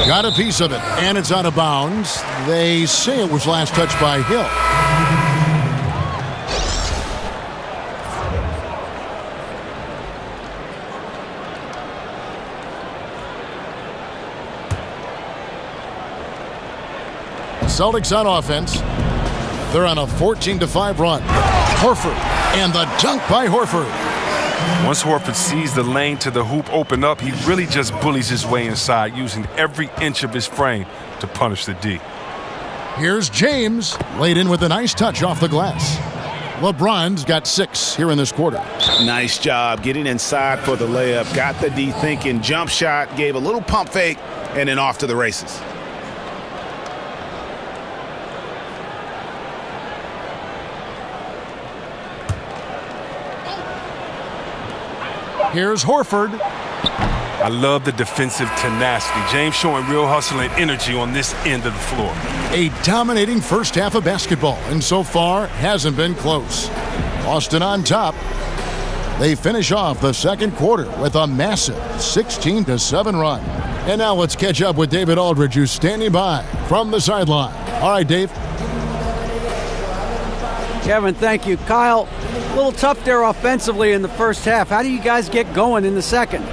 Got a piece of it, and it's out of bounds. They say it was last touched by Hill. Celtics on offense. They're on a 14-5 run. Horford, and the dunk by Horford. Once Horford sees the lane to the hoop open up, he really just bullies his way inside, using every inch of his frame to punish the D. Here's James, laid in with a nice touch off the glass. LeBron's got 6 here in this quarter. Nice job getting inside for the layup. Got the D thinking. Jump shot, gave a little pump fake, and then off to the races. Here's Horford. I love the defensive tenacity. James showing real hustle and energy on this end of the floor. A dominating first half of basketball, and so far hasn't been close. Boston on top. They finish off the second quarter with a massive 16-7 run. And now let's catch up with David Aldridge, who's standing by from the sideline. All right, Dave. Kevin, thank you. Kyle, a little tough there offensively in the first half. How do you guys get going in the second?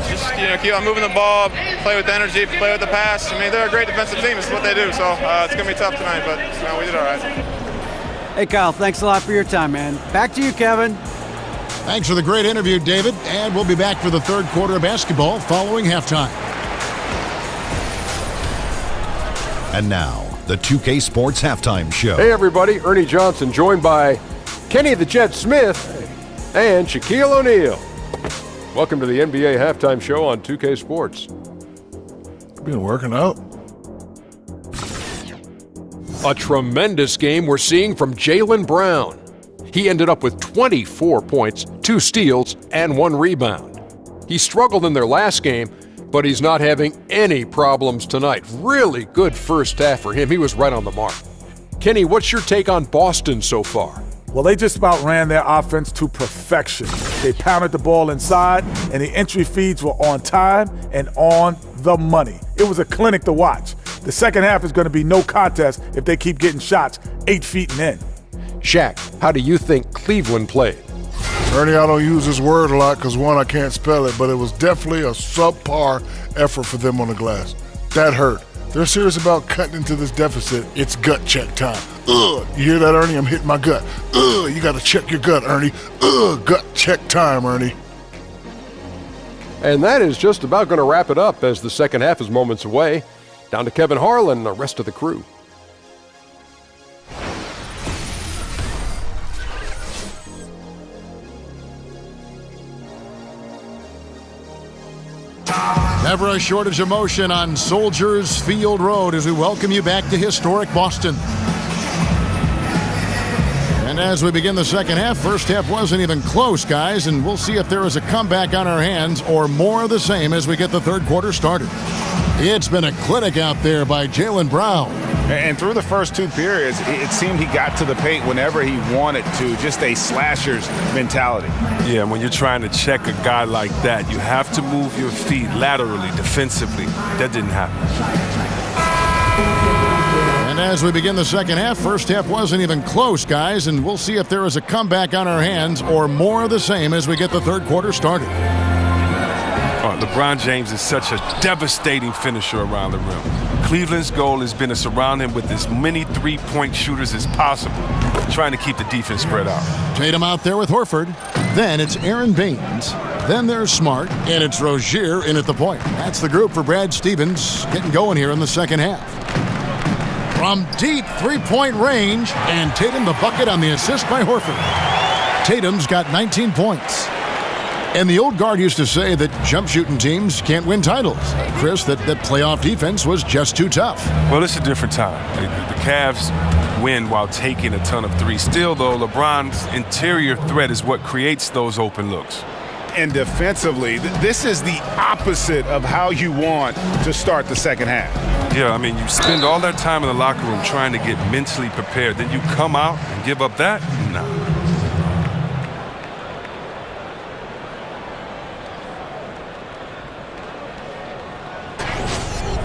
Just, keep on moving the ball, play with energy, play with the pass. I mean, they're a great defensive team. It's what they do. So it's going to be tough tonight, but we did all right. Hey, Kyle, thanks a lot for your time, man. Back to you, Kevin. Thanks for the great interview, David. And we'll be back for the third quarter of basketball following halftime. And now, the 2K Sports Halftime Show. Hey, everybody. Ernie Johnson joined by Kenny the Jet Smith and Shaquille O'Neal. Welcome to the NBA Halftime Show on 2K Sports. Been working out. A tremendous game we're seeing from Jaylen Brown. He ended up with 24 points, 2 steals, and 1 rebound. He struggled in their last game, but he's not having any problems tonight. Really good first half for him. He was right on the mark. Kenny, what's your take on Boston so far? Well, they just about ran their offense to perfection. They pounded the ball inside, and the entry feeds were on time and on the money. It was a clinic to watch. The second half is going to be no contest if they keep getting shots 8 feet and in. Shaq, how do you think Cleveland played? Ernie, I don't use this word a lot because, one, I can't spell it, but it was definitely a subpar effort for them on the glass. That hurt. They're serious about cutting into this deficit. It's gut check time. Ugh, you hear that, Ernie? I'm hitting my gut. Ugh, you got to check your gut, Ernie. Ugh, gut check time, Ernie. And that is just about going to wrap it up as the second half is moments away. Down to Kevin Harlan and the rest of the crew. Never a shortage of motion on Soldiers Field Road as we welcome you back to historic Boston. And as we begin the second half, first half wasn't even close, guys, and we'll see if there is a comeback on our hands or more of the same as we get the third quarter started. It's been a clinic out there by Jaylen Brown. And through the first 2 periods, it seemed he got to the paint whenever he wanted to, just a slasher's mentality. Yeah, when you're trying to check a guy like that, you have to move your feet laterally, defensively. That didn't happen. And as we begin the second half, first half wasn't even close, guys, and we'll see if there is a comeback on our hands or more of the same as we get the third quarter started. LeBron James is such a devastating finisher around the rim. Cleveland's goal has been to surround him with as many three-point shooters as possible, trying to keep the defense spread out. Tatum out there with Horford. Then it's Aaron Baines. Then there's Smart, and it's Rozier in at the point. That's the group for Brad Stevens getting going here in the second half. From deep three-point range, and Tatum the bucket on the assist by Horford. Tatum's got 19 points. And the old guard used to say that jump shooting teams can't win titles. Chris, that playoff defense was just too tough. Well, it's a different time. The Cavs win while taking a ton of threes. Still, though, LeBron's interior threat is what creates those open looks. And defensively, this is the opposite of how you want to start the second half. Yeah, I mean, you spend all that time in the locker room trying to get mentally prepared. Then you come out and give up that? No.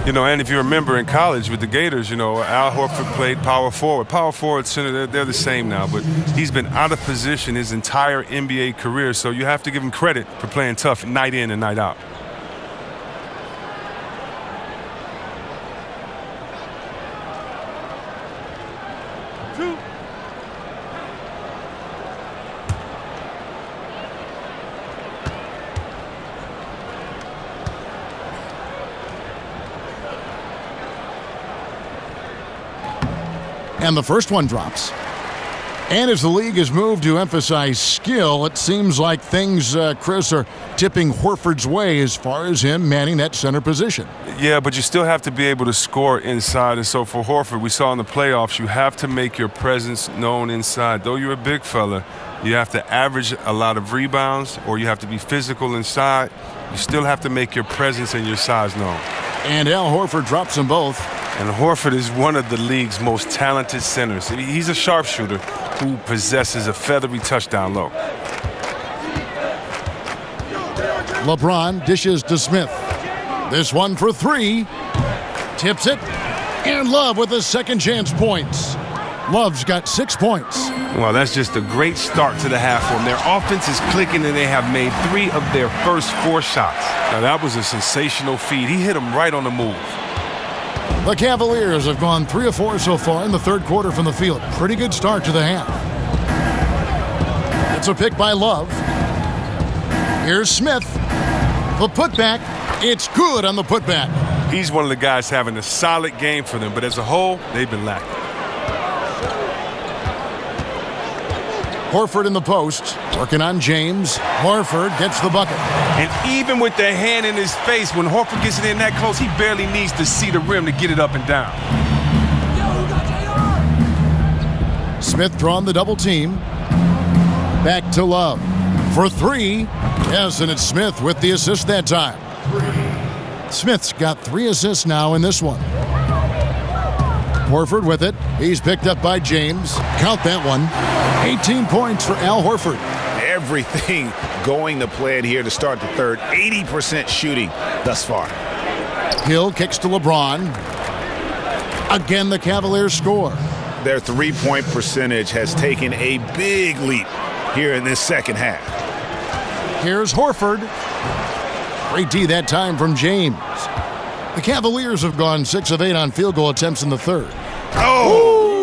And if you remember in college with the Gators, Al Horford played power forward. Power forward, center, they're the same now, but he's been out of position his entire NBA career, so you have to give him credit for playing tough night in and night out. And the first one drops. And as the league has moved to emphasize skill, it seems like things, Chris, are tipping Horford's way as far as him manning that center position. Yeah, but you still have to be able to score inside. And so for Horford, we saw in the playoffs, you have to make your presence known inside. Though you're a big fella, you have to average a lot of rebounds, or you have to be physical inside. You still have to make your presence and your size known. And Al Horford drops them both. And Horford is one of the league's most talented centers. He's a sharpshooter who possesses a feathery touchdown low. LeBron dishes to Smith. This one for three. Tips it. And Love with his second chance points. Love's got 6 points. Well, that's just a great start to the half for them. Their offense is clicking, and they have made 3 of their first 4 shots. Now, that was a sensational feed. He hit them right on the move. The Cavaliers have gone 3 of 4 so far in the third quarter from the field. Pretty good start to the half. It's a pick by Love. Here's Smith. The putback. It's good on the putback. He's one of the guys having a solid game for them, but as a whole, they've been lacking. Horford in the post, working on James. Horford gets the bucket. And even with the hand in his face, when Horford gets it in that close, he barely needs to see the rim to get it up and down. Smith drawing the double team. Back to Love. For 3. Yes, and it's Smith with the assist that time. Smith's got 3 assists now in this one. Horford with it. He's picked up by James. Count that one. 18 points for Al Horford. Everything going to plan here to start the third. 80% shooting thus far. Hill kicks to LeBron. Again, the Cavaliers score. Their three-point percentage has taken a big leap here in this second half. Here's Horford. Great D that time from James. The Cavaliers have gone 6 of 8 on field goal attempts in the third. Oh!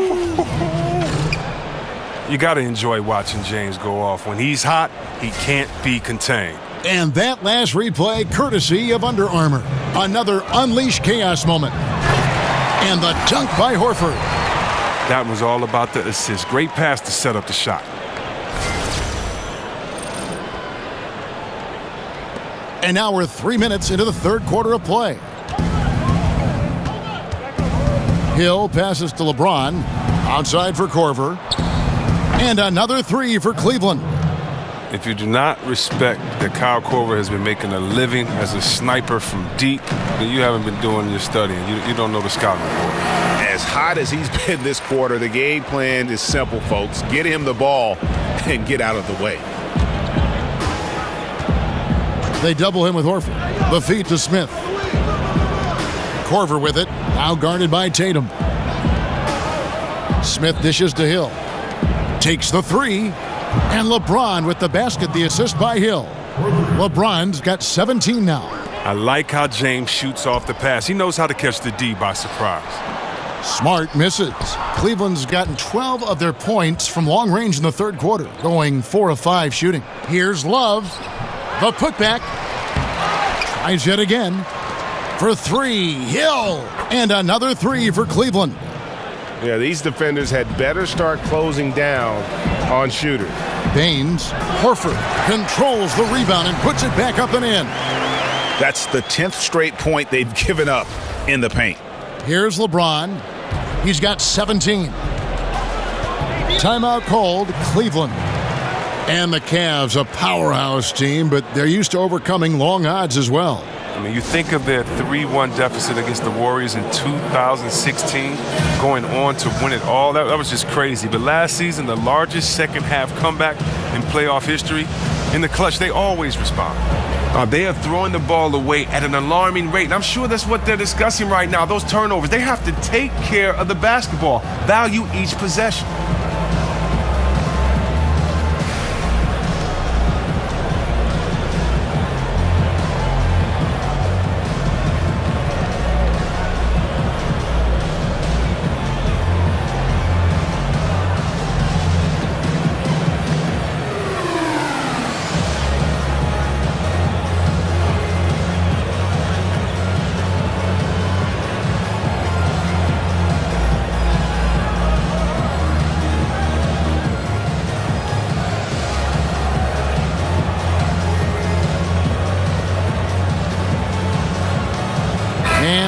You got to enjoy watching James go off. When he's hot, he can't be contained. And that last replay, courtesy of Under Armour. Another Unleash Chaos moment. And the dunk by Horford. That was all about the assist. Great pass to set up the shot. And now we're 3 minutes into the third quarter of play. Hill passes to LeBron. Outside for Korver. And another 3 for Cleveland. If you do not respect that Kyle Korver has been making a living as a sniper from deep, then you haven't been doing your studying. You don't know the scouting report. As hot as he's been this quarter, the game plan is simple, folks. Get him the ball and get out of the way. They double him with Horford. The feed to Smith. Korver with it. Now guarded by Tatum. Smith dishes to Hill. Takes the 3. And LeBron with the basket, the assist by Hill. LeBron's got 17 now. I like how James shoots off the pass. He knows how to catch the D by surprise. Smart misses. Cleveland's gotten 12 of their points from long range in the third quarter, going 4 of 5 shooting. Here's Love. The putback. Tries yet again. For 3, Hill. And another 3 for Cleveland. Yeah, these defenders had better start closing down on shooters. Baines, Horford controls the rebound and puts it back up and in. That's the 10th straight point they've given up in the paint. Here's LeBron. He's got 17. Timeout called, Cleveland. And the Cavs, a powerhouse team, but they're used to overcoming long odds as well. I mean, you think of their 3-1 deficit against the Warriors in 2016, going on to win it all. That was just crazy. But last season, the largest second-half comeback in playoff history. In the clutch, they always respond. They are throwing the ball away at an alarming rate. And I'm sure that's what they're discussing right now, those turnovers. They have to take care of the basketball, value each possession.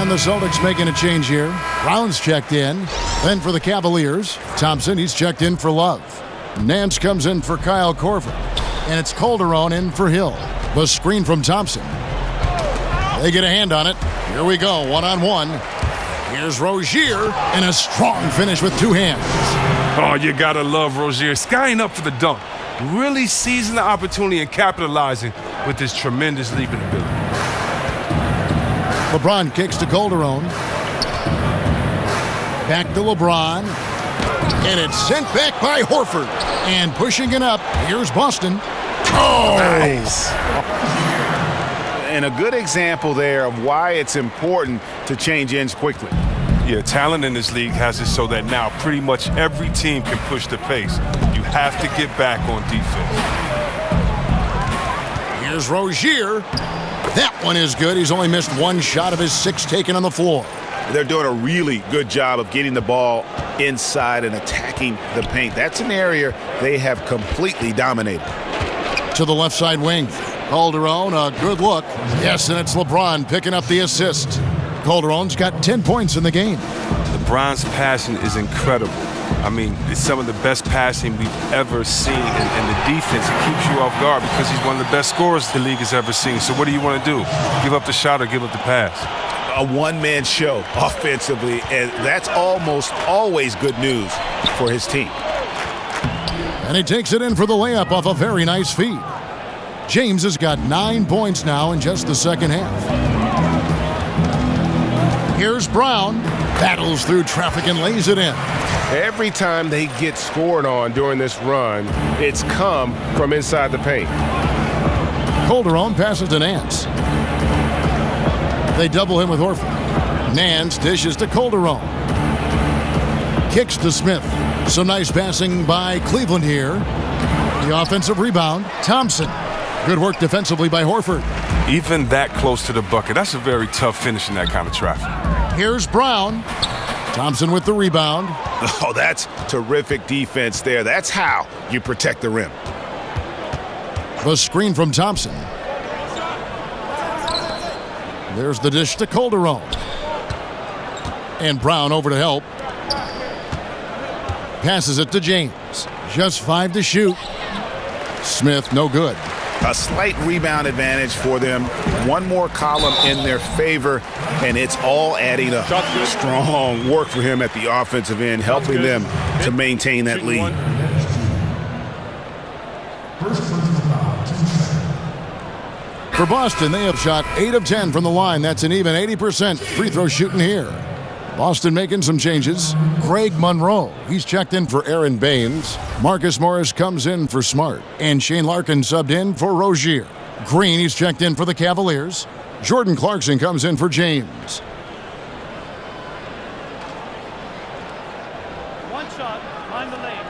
And the Celtics making a change here. Brown's checked in. Then for the Cavaliers, Thompson, he's checked in for Love. Nance comes in for Kyle Korver. And it's Calderon in for Hill. The screen from Thompson. They get a hand on it. Here we go, one-on-one. Here's Rozier, and a strong finish with two hands. Oh, you gotta love Rozier. Skying up for the dunk. Really seizing the opportunity and capitalizing with his tremendous leaping ability. LeBron kicks to Calderon. Back to LeBron. And it's sent back by Horford. And pushing it up, here's Boston. Oh! Nice. And a good example there of why it's important to change ends quickly. Yeah, talent in this league has it so that now pretty much every team can push the pace. You have to get back on defense. Here's Rozier. That one is good. He's only missed one shot of his 6 taken on the floor. They're doing a really good job of getting the ball inside and attacking the paint. That's an area they have completely dominated. To the left side wing. Calderon, a good look. Yes, and it's LeBron picking up the assist. Calderon's got 10 points in the game. LeBron's passing is incredible. I mean, it's some of the best passing we've ever seen, and the defense, it keeps you off guard because he's one of the best scorers the league has ever seen. So what do you want to do? Give up the shot or give up the pass? A one-man show offensively, and that's almost always good news for his team. And he takes it in for the layup off a very nice feed. James has got 9 points now in just the second half. Here's Brown. Battles through traffic and lays it in. Every time they get scored on during this run, it's come from inside the paint. Calderon passes to Nance. They double him with Horford. Nance dishes to Calderon. Kicks to Smith. Some nice passing by Cleveland here. The offensive rebound, Thompson. Good work defensively by Horford. Even that close to the bucket, that's a very tough finish in that kind of traffic. Here's Brown. Thompson with the rebound. Oh, that's terrific defense there. That's how you protect the rim. The screen from Thompson. There's the dish to Calderon. And Brown over to help. Passes it to James. Just 5 to shoot. Smith, no good. A slight rebound advantage for them. One more column in their favor, and it's all adding up. Strong work for him at the offensive end, helping them to maintain that lead. For Boston, they have shot 8 of 10 from the line. That's an even 80% free throw shooting here. Boston making some changes. Greg Monroe, he's checked in for Aaron Baines. Marcus Morris comes in for Smart. And Shane Larkin subbed in for Rozier. Green, he's checked in for the Cavaliers. Jordan Clarkson comes in for James. One shot, mind the lanes.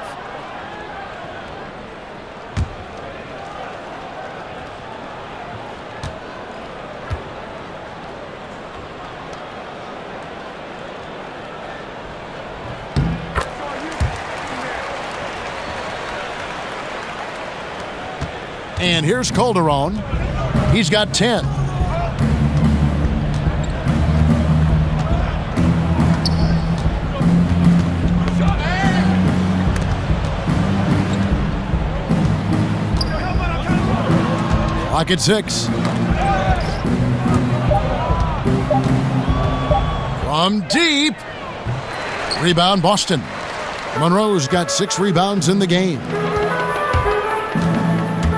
And here's Calderon. He's got 10. Clock at 6. From deep. Rebound Boston. Monroe's got 6 rebounds in the game.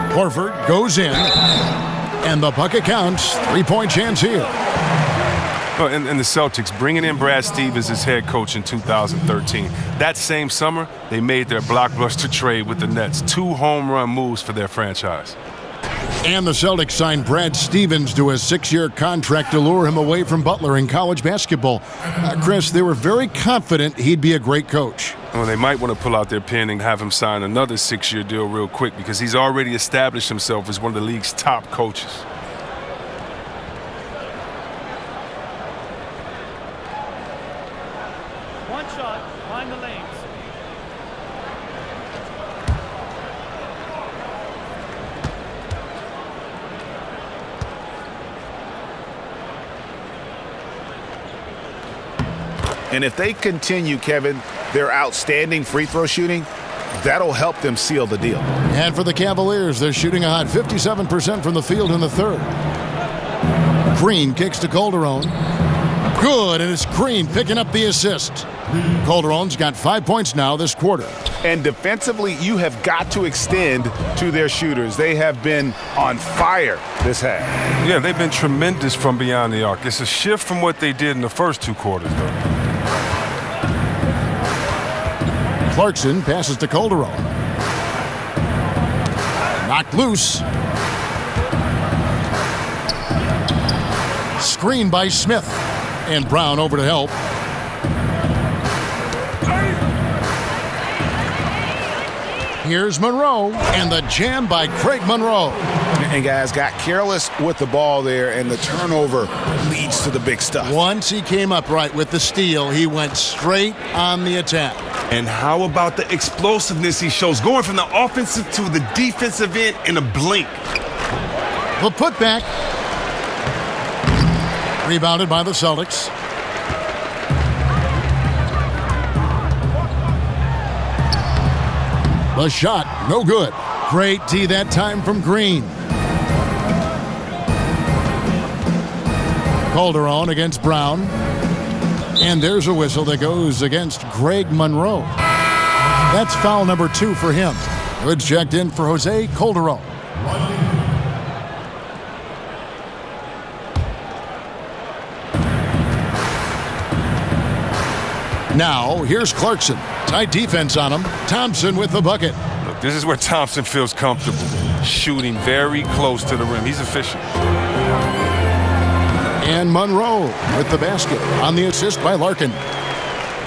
Horford goes in, and the bucket counts. 3-point chance here. Well, and the Celtics bringing in Brad Stevens as head coach in 2013. That same summer, they made their blockbuster trade with the Nets. 2 home run moves for their franchise. And the Celtics signed Brad Stevens to a 6-year contract to lure him away from Butler in college basketball. Chris, they were very confident he'd be a great coach. Well, they might want to pull out their pen and have him sign another 6-year deal real quick because he's already established himself as one of the league's top coaches. One shot, mind the lanes. And if they continue, Kevin, their outstanding free throw shooting, that'll help them seal the deal. And for the Cavaliers, they're shooting a hot 57% from the field in the third. Green kicks to Calderon. Good, and it's Green picking up the assist. Calderon's got 5 points now this quarter. And defensively, you have got to extend to their shooters. They have been on fire this half. Yeah, they've been tremendous from beyond the arc. It's a shift from what they did in the first 2 quarters, though. Clarkson passes to Calderon. Knocked loose. Screen by Smith. And Brown over to help. Here's Monroe, and the jam by Craig Monroe. And guys got careless with the ball there, and the turnover leads to the big stuff. Once he came up right with the steal, he went straight on the attack. And how about the explosiveness he shows, going from the offensive to the defensive end in a blink. The putback. Rebounded by the Celtics. The shot, no good. Great D that time from Green. Calderon against Brown. And there's a whistle that goes against Greg Monroe. That's foul number 2 for him. Good checked in for Jose Calderon. Now, here's Clarkson. Tight defense on him. Thompson with the bucket. Look, this is where Thompson feels comfortable, shooting very close to the rim. He's efficient. And Monroe with the basket on the assist by Larkin.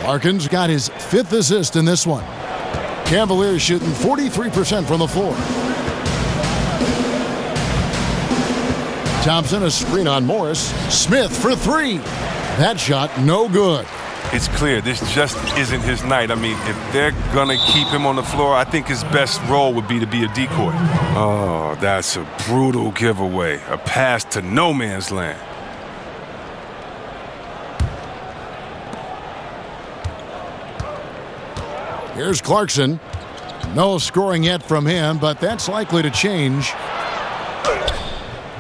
Larkin's got his 5th assist in this one. Cavaliers shooting 43% from the floor. Thompson, a screen on Morris. Smith for 3. That shot, no good. It's clear this just isn't his night. I mean, if they're going to keep him on the floor, I think his best role would be to be a decoy. Oh, that's a brutal giveaway. A pass to no man's land. Here's Clarkson. No scoring yet from him, but that's likely to change.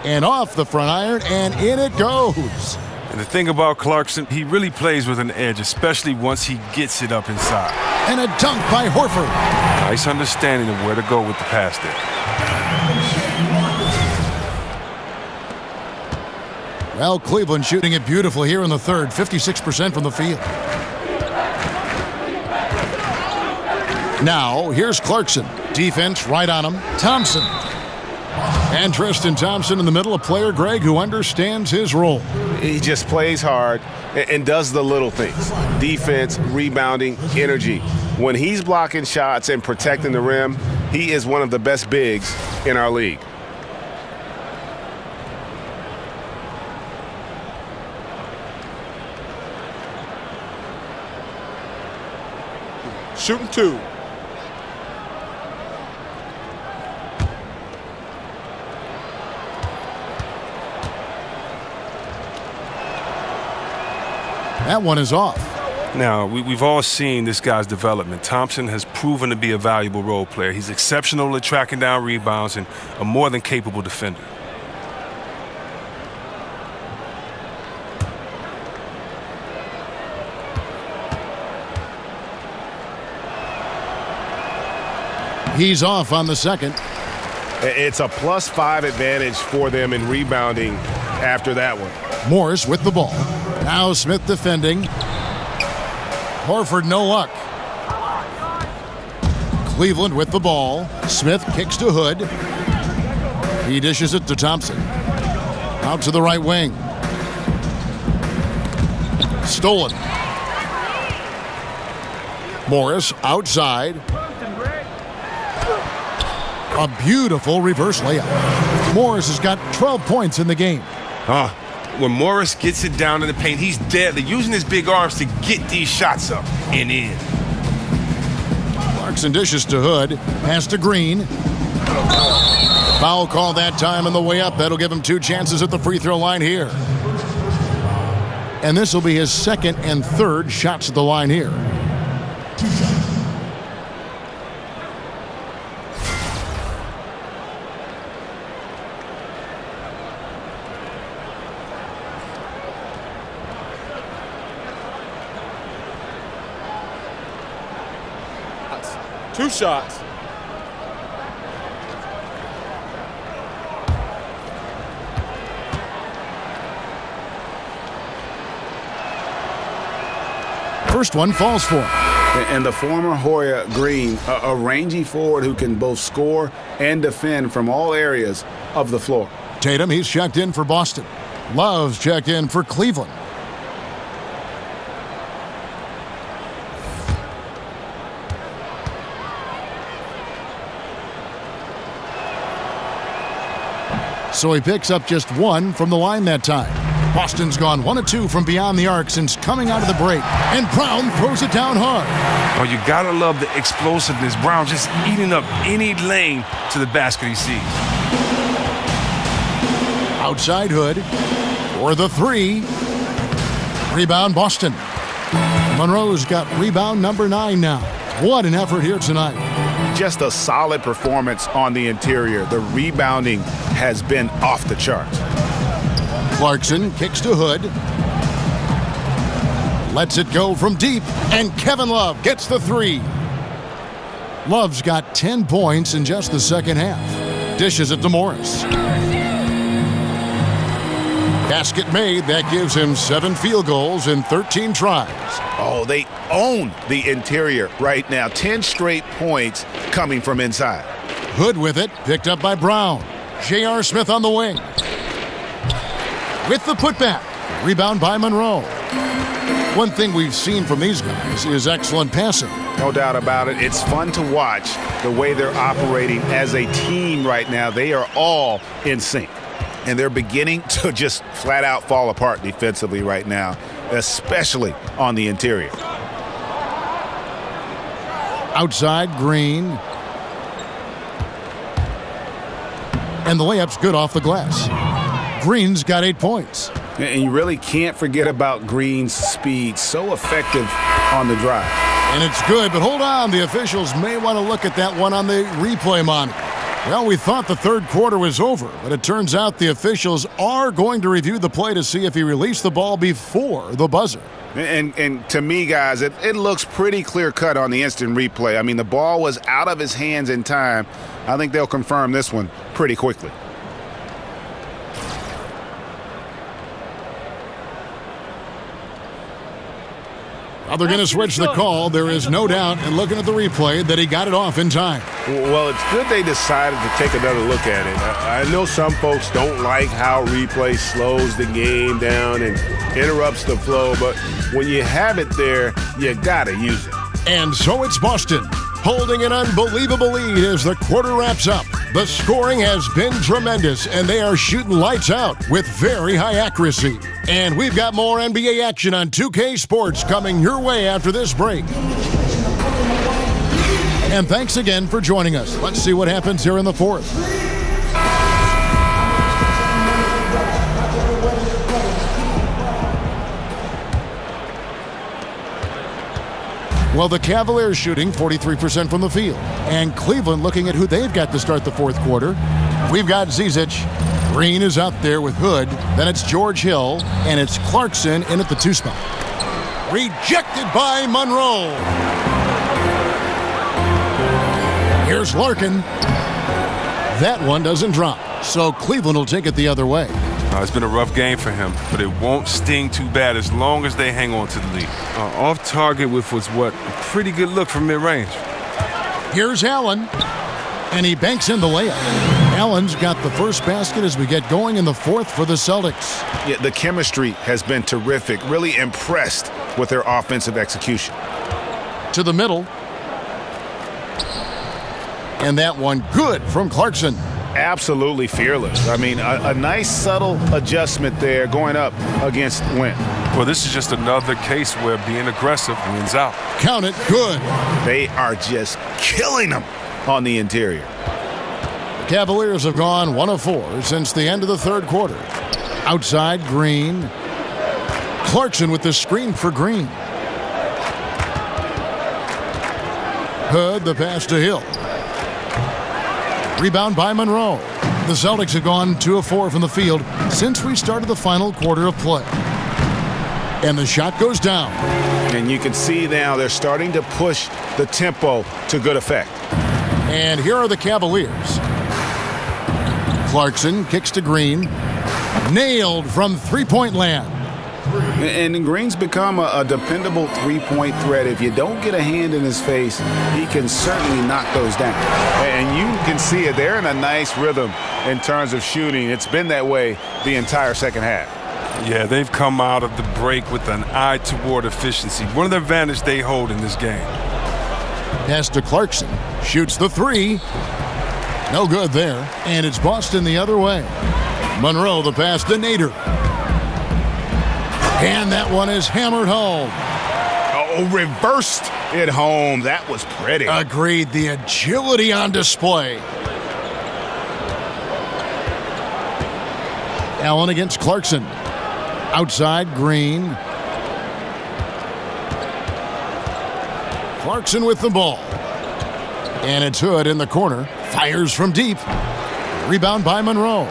And off the front iron, and in it goes. And the thing about Clarkson, he really plays with an edge, especially once he gets it up inside. And a dunk by Horford. Nice understanding of where to go with the pass there. Well, Cleveland shooting it beautiful here in the third, 56% from the field. Now, here's Clarkson. Defense right on him. Thompson. And Tristan Thompson in the middle, a player, Greg, who understands his role. He just plays hard and does the little things. Defense, rebounding, energy. When he's blocking shots and protecting the rim, he is one of the best bigs in our league. Shooting 2. That one is off. Now, we've all seen this guy's development. Thompson has proven to be a valuable role player. He's exceptional at tracking down rebounds and a more than capable defender. He's off on the second. It's a +5 advantage for them in rebounding after that one. Morris with the ball. Now Smith defending. Horford no luck. Cleveland with the ball. Smith kicks to Hood. He dishes it to Thompson. Out to the right wing. Stolen. Morris outside. A beautiful reverse layup. Morris has got 12 points in the game. When Morris gets it down in the paint, he's deadly, using his big arms to get these shots up and in. Clarkson dishes to Hood. Pass to Green. Foul call that time on the way up. That'll give him 2 chances at the free throw line here. And this will be his second and third shots at the line here. Two shots. First one falls for him. And the former Hoya Green, a rangy forward who can both score and defend from all areas of the floor. Tatum, he's checked in for Boston. Love's checked in for Cleveland. So he picks up just one from the line that time. Boston's gone 1 of 2 from beyond the arc since coming out of the break. And Brown throws it down hard. Oh, you gotta love the explosiveness. Brown just eating up any lane to the basket he sees. Outside Hood for the three. Rebound Boston. Monroe's got rebound number 9 now. What an effort here tonight. Just a solid performance on the interior. The rebounding has been off the charts. Clarkson kicks to Hood. Lets it go from deep, and Kevin Love gets the three. Love's got 10 points in just the second half. Dishes it to Morris. Basket made. That gives him 7 field goals in 13 tries. Oh, they own the interior right now. 10 straight points coming from inside. Hood with it, picked up by Brown. J.R. Smith on the wing. With the putback. Rebound by Monroe. One thing we've seen from these guys is excellent passing. No doubt about it. It's fun to watch the way they're operating as a team right now. They are all in sync. And they're beginning to just flat out fall apart defensively right now, especially on the interior. Outside, Green. And the layup's good off the glass. Green's got 8 points. And you really can't forget about Green's speed. So effective on the drive. And it's good, but hold on. The officials may want to look at that one on the replay monitor. Well, we thought the third quarter was over, but it turns out the officials are going to review the play to see if he released the ball before the buzzer. And to me, guys, it looks pretty clear-cut on the instant replay. I mean, the ball was out of his hands in time. I think they'll confirm this one pretty quickly. Now they're going to switch the call. There is no doubt, and looking at the replay, that he got it off in time. Well, it's good they decided to take another look at it. I know some folks don't like how replay slows the game down and interrupts the flow, but when you have it there, you got to use it. And so it's Boston, holding an unbelievable lead as the quarter wraps up. The scoring has been tremendous, and they are shooting lights out with very high accuracy. And we've got more NBA action on 2K Sports coming your way after this break. And thanks again for joining us. Let's see what happens here in the fourth. Well, the Cavaliers shooting 43% from the field. And Cleveland looking at who they've got to start the fourth quarter. We've got Zizic. Green is out there with Hood. Then it's George Hill. And it's Clarkson in at the 2 spot. Rejected by Monroe. Here's Larkin. That one doesn't drop. So Cleveland will take it the other way. It's been a rough game for him, but it won't sting too bad as long as they hang on to the lead. Off target with was what? A pretty good look from mid-range. Here's Allen, and he banks in the layup. Allen's got the first basket as we get going in the fourth for the Celtics. Yeah, the chemistry has been terrific. Really impressed with their offensive execution. To the middle. And that one good from Clarkson. Absolutely fearless. I mean, a nice subtle adjustment there going up against Wynn. Well, this is just another case where being aggressive wins out. Count it, good. They are just killing them on the interior. The Cavaliers have gone 1 of 4 since the end of the third quarter. Outside, Green. Clarkson with the screen for Green. Hood, the pass to Hill. Rebound by Monroe. The Celtics have gone 2 of 4 from the field since we started the final quarter of play. And the shot goes down. And you can see now they're starting to push the tempo to good effect. And here are the Cavaliers. Clarkson kicks to Green. Nailed from three-point land. And Green's become a dependable three-point threat. If you don't get a hand in his face, he can certainly knock those down. And you can see it. They're in a nice rhythm in terms of shooting. It's been that way the entire second half. Yeah, they've come out of the break with an eye toward efficiency. One of the advantage they hold in this game. Pass to Clarkson. Shoots the three. No good there. And it's Boston the other way. Monroe, the pass to Nader. And that one is hammered home. Oh, reversed it home. That was pretty. Agreed. The agility on display. Allen against Clarkson. Outside, Green. Clarkson with the ball. And it's Hood in the corner. Fires from deep. Rebound by Monroe.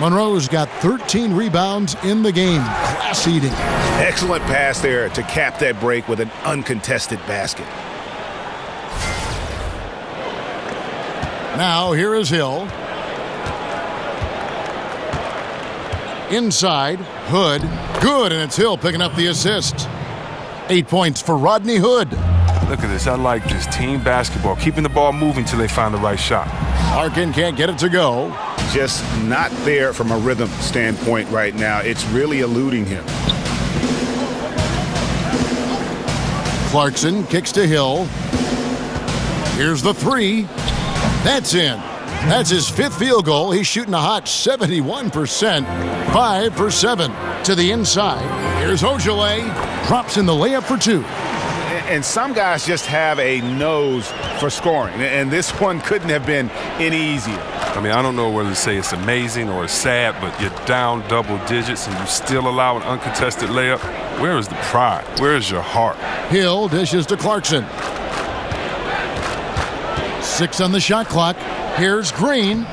Monroe's got 13 rebounds in the game. Class eating. Excellent pass there to cap that break with an uncontested basket. Now here is Hill. Inside, Hood. Good, and it's Hill picking up the assist. 8 points for Rodney Hood. Look at this. I like this. Team basketball. Keeping the ball moving till they find the right shot. Harkin can't get it to go. Just not there from a rhythm standpoint right now. It's really eluding him. Clarkson kicks to Hill. Here's the three. That's in. That's his 5th field goal. He's shooting a hot 71%. 5 for 7 to the inside. Here's Ojale. Drops in the layup for 2. And some guys just have a nose for scoring. And this one couldn't have been any easier. I mean, I don't know whether to say it's amazing or it's sad, but you're down double digits and you still allow an uncontested layup. Where is the pride? Where is your heart? Hill dishes to Clarkson. 6 on the shot clock. Here's Green.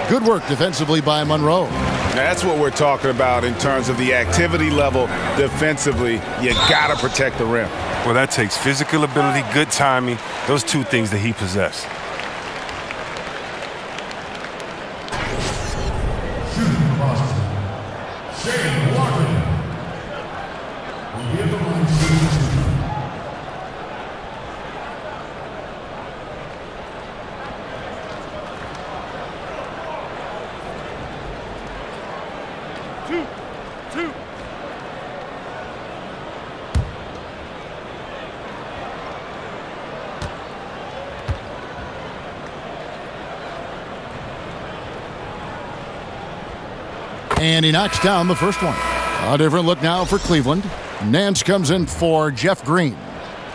Good work defensively by Monroe. That's what we're talking about in terms of the activity level defensively. You got to protect the rim. Well, that takes physical ability, good timing, those 2 things that he possessed. And he knocks down the first one. A different look now for Cleveland. Nance comes in for Jeff Green.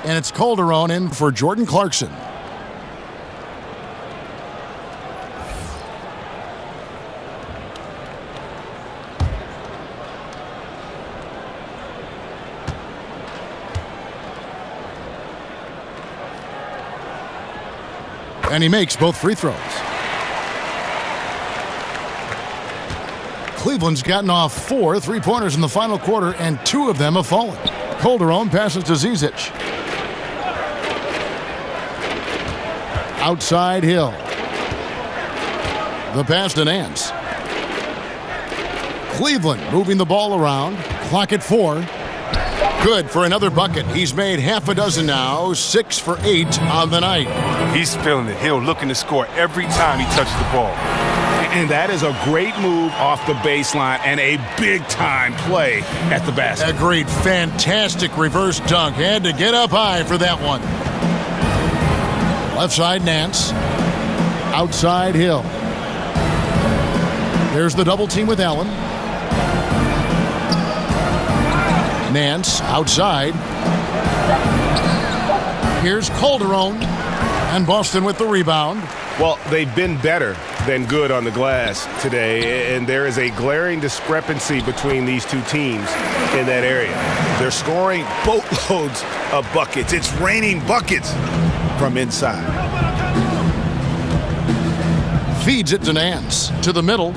And it's Calderon in for Jordan Clarkson. And he makes both free throws. Cleveland's gotten off 4 3-pointers in the final quarter, and 2 of them have fallen. Calderon passes to Zizic. Outside Hill. The pass to Nance. Cleveland moving the ball around. Clock at 4. Good for another bucket. He's made half a dozen now. 6 for 8 on the night. He's feeling it. Hill looking to score every time he touches the ball. And that is a great move off the baseline and a big-time play at the basket. Agreed. Fantastic reverse dunk. Had to get up high for that one. Left side, Nance. Outside, Hill. There's the double team with Allen. Nance outside. Here's Calderon. And Boston with the rebound. Well, they've been better than good on the glass today, and there is a glaring discrepancy between these two teams in that area. They're scoring boatloads of buckets. It's raining buckets from inside. Feeds it to Nance. To the middle.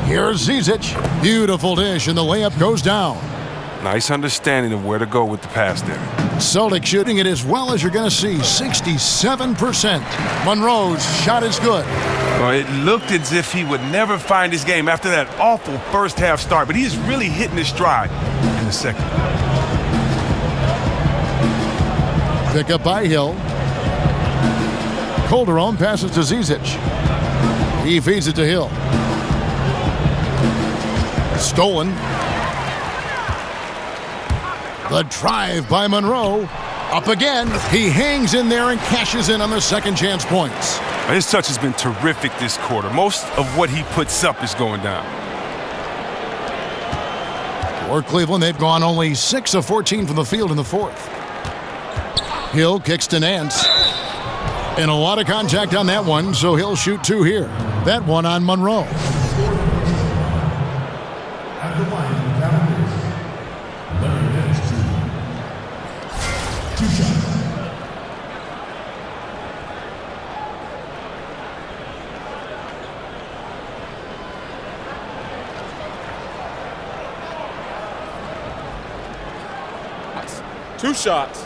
Here's Zizic. Beautiful dish, and the layup goes down. Nice understanding of where to go with the pass there. Celtics shooting it as well as you're going to see, 67%. Monroe's shot is good. Well, it looked as if he would never find his game after that awful first half start, but he's really hitting his stride in the second. Pick up by Hill. Calderon passes to Zizic. He feeds it to Hill. Stolen. The drive by Monroe. Up again. He hangs in there and cashes in on the second chance points. His touch has been terrific this quarter. Most of what he puts up is going down. For Cleveland, they've gone only 6 of 14 from the field in the fourth. Hill kicks to Nance. And a lot of contact on that one, so he'll shoot 2 here. That one on Monroe. Two shots.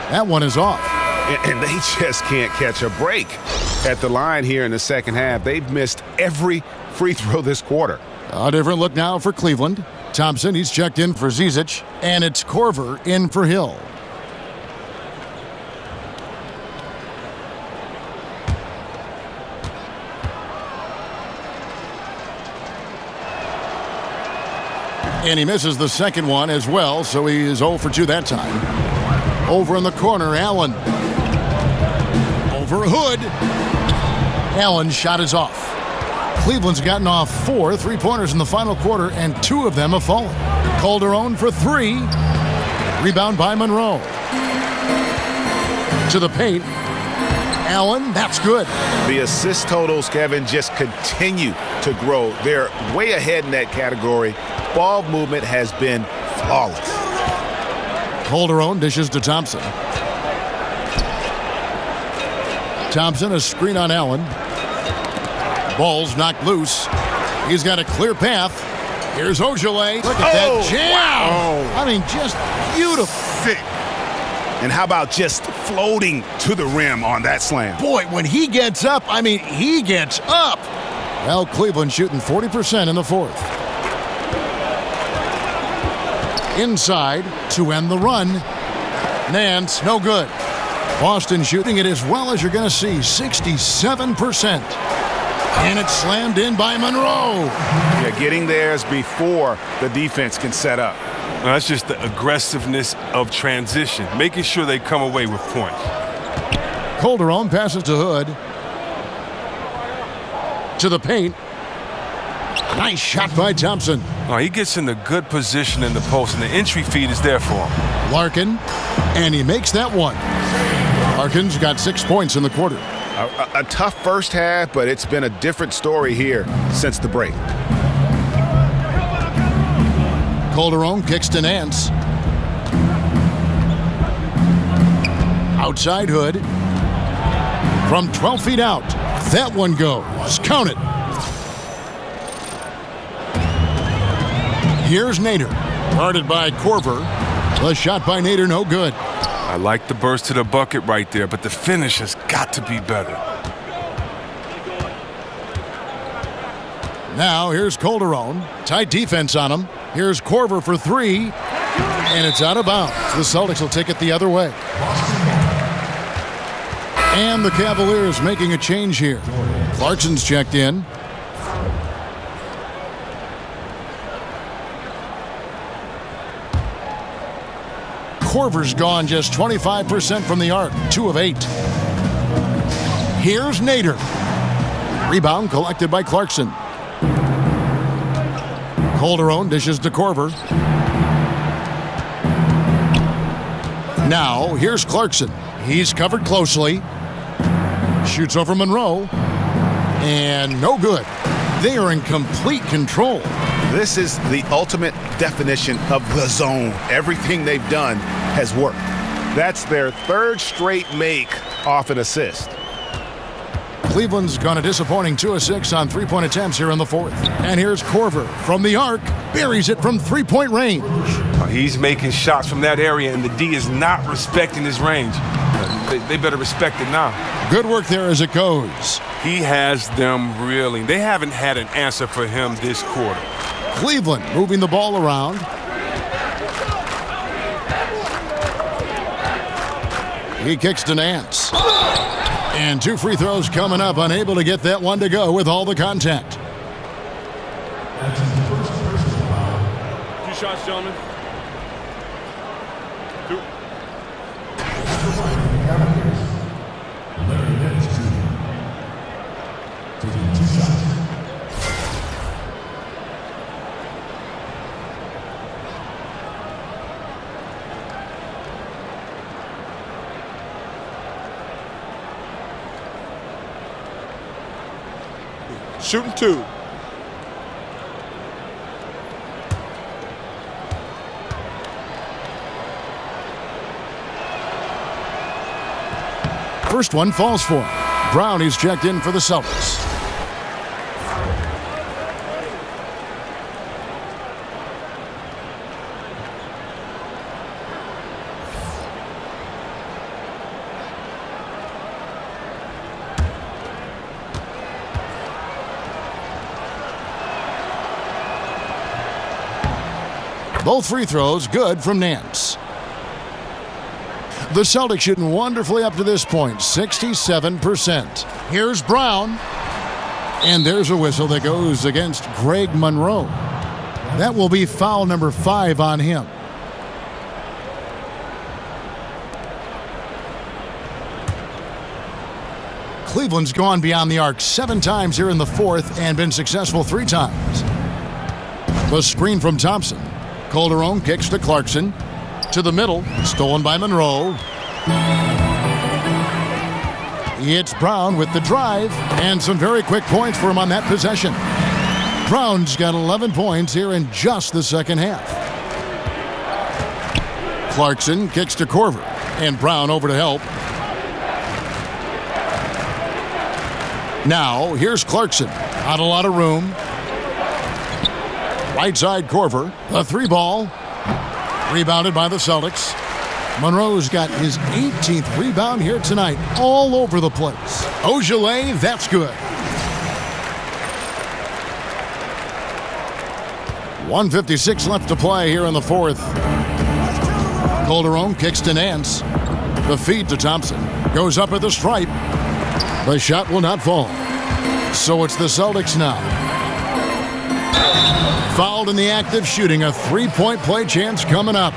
That one is off. And they just can't catch a break at the line here in the second half. They've missed every free throw this quarter. A different look now for Cleveland. Thompson, he's checked in for Zizic, and it's Korver in for Hill. And he misses the second one as well, so he is 0 for 2 that time. Over in the corner, Allen. Over Hood. Allen's shot is off. Cleveland's gotten off 4 three-pointers in the final quarter, and 2 of them have fallen. Calderon for 3. Rebound by Monroe. To the paint. Allen, that's good. The assist totals, Kevin, just continue to grow. They're way ahead in that category. Ball movement has been flawless. Calderon dishes to Thompson. Thompson, a screen on Allen. Ball's knocked loose. He's got a clear path. Here's Ojale. Look at that jam. Wow. I mean, just beautiful. Sick. And how about just floating to the rim on that slam? Boy, when he gets up, I mean, he gets up. Well, Cleveland shooting 40% in the fourth. Inside to end the run. Nance, no good. Boston shooting it as well as you're going to see, 67%. And it's slammed in by Monroe. Yeah, getting theirs before the defense can set up. Well, that's just the aggressiveness of transition, making sure they come away with points. Calderon passes to Hood. To the paint. Nice shot by Thompson. Oh, he gets in the good position in the post, and the entry feed is there for him. Larkin, and he makes that one. Larkin's got 6 points in the quarter. A tough first half, but it's been a different story here since the break. Calderon kicks to Nance. Outside Hood. From 12 feet out. That one goes. Count it. Here's Nader. Guarded by Korver. The shot by Nader, no good. I like the burst to the bucket right there, but the finish has got to be better. Now here's Calderon. Tight defense on him. Here's Korver for 3. And it's out of bounds. The Celtics will take it the other way. And the Cavaliers making a change here. Clarkson's checked in. Korver's gone just 25% from the arc, 2 of 8. Here's Nader. Rebound collected by Clarkson. Calderon dishes to Korver. Now, here's Clarkson. He's covered closely. Shoots over Monroe. And no good. They are in complete control. This is the ultimate definition of the zone. Everything they've done has worked. That's their third straight make off an assist. Cleveland's gone a disappointing 2 of 6 on three-point attempts here in the fourth. And here's Korver from the arc. Buries it from three-point range. He's making shots from that area, and the D is not respecting his range. They better respect it now. Good work there as it goes. He has them reeling. They haven't had an answer for him this quarter. Cleveland moving the ball around. He kicks to Nance. And 2 free throws coming up, unable to get that one to go with all the contact. 2 shots, gentlemen. 2. Shooting 2. First one falls for him. Brown, he's checked in for the Celtics. Both free throws good from Nance. The Celtics shooting wonderfully up to this point, 67%. Here's Brown. And there's a whistle that goes against Greg Monroe. That will be foul number 5 on him. Cleveland's gone beyond the arc 7 times here in the fourth and been successful 3 times. The screen from Thompson. Calderon kicks to Clarkson. To the middle, stolen by Monroe. It's Brown with the drive, and some very quick points for him on that possession. Brown's got 11 points here in just the second half. Clarkson kicks to Korver, and Brown over to help. Now, here's Clarkson. Not a lot of room. Right side Korver, the 3-ball. Rebounded by the Celtics. Monroe's got his 18th rebound here tonight, all over the place. Ojale, that's good. 1:56 left to play here in the fourth. Calderon kicks to Nance. The feed to Thompson. Goes up at the stripe. The shot will not fall. So it's the Celtics now. Fouled in the act of shooting. A 3-point play chance coming up.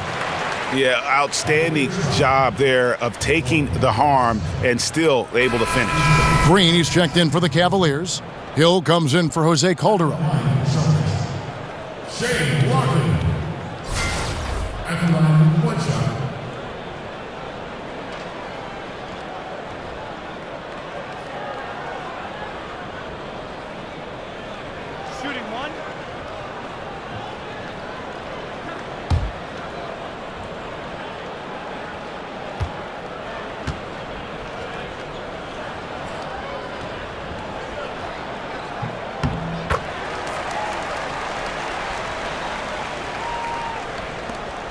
Yeah, outstanding job there of taking the harm and still able to finish. Green, he's checked in for the Cavaliers. Hill comes in for Jose Calderon. Shane Walker. At the line, 1 shot. Shooting 1.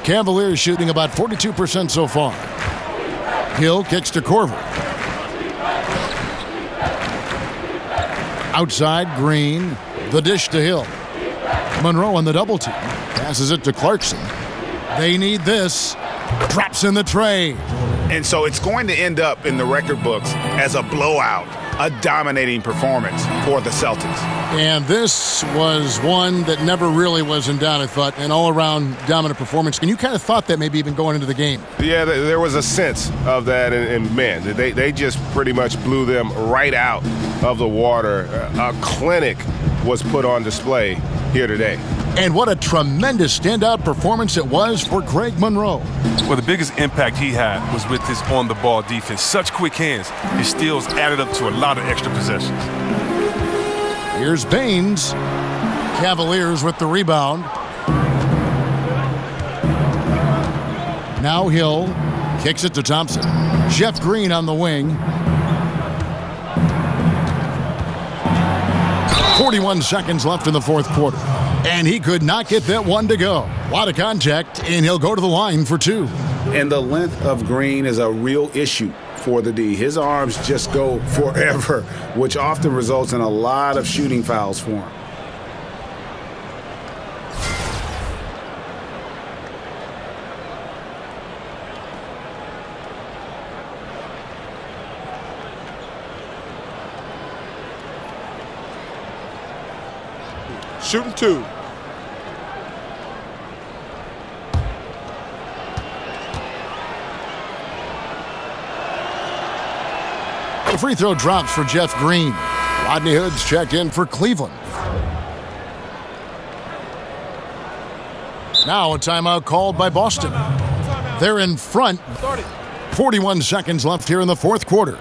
Cavaliers shooting about 42% so far. Hill kicks to Korver. Outside, Green. The dish to Hill. Monroe on the double team. Passes it to Clarkson. They need this. Drops in the tray. And so it's going to end up in the record books as a blowout, a dominating performance for the Celtics. And this was one that never really was in doubt, I thought, an all-around dominant performance. And you kind of thought that maybe even going into the game. Yeah, there was a sense of that, and man, they just pretty much blew them right out of the water. A clinic was put on display here today. And what a tremendous standout performance it was for Greg Monroe. Well, the biggest impact he had was with his on-the-ball defense. Such quick hands. His steals added up to a lot of extra possessions. Here's Baines. Cavaliers with the rebound. Now Hill kicks it to Thompson. Jeff Green on the wing. 41 seconds left in the fourth quarter. And he could not get that one to go. A lot of contact, and he'll go to the line for two. And the length of Green is a real issue for the D. His arms just go forever, which often results in a lot of shooting fouls for him. Shooting two. The free throw drops for Jeff Green. Rodney Hood's checked in for Cleveland. Now a timeout called by Boston. They're in front. 41 seconds left here in the fourth quarter.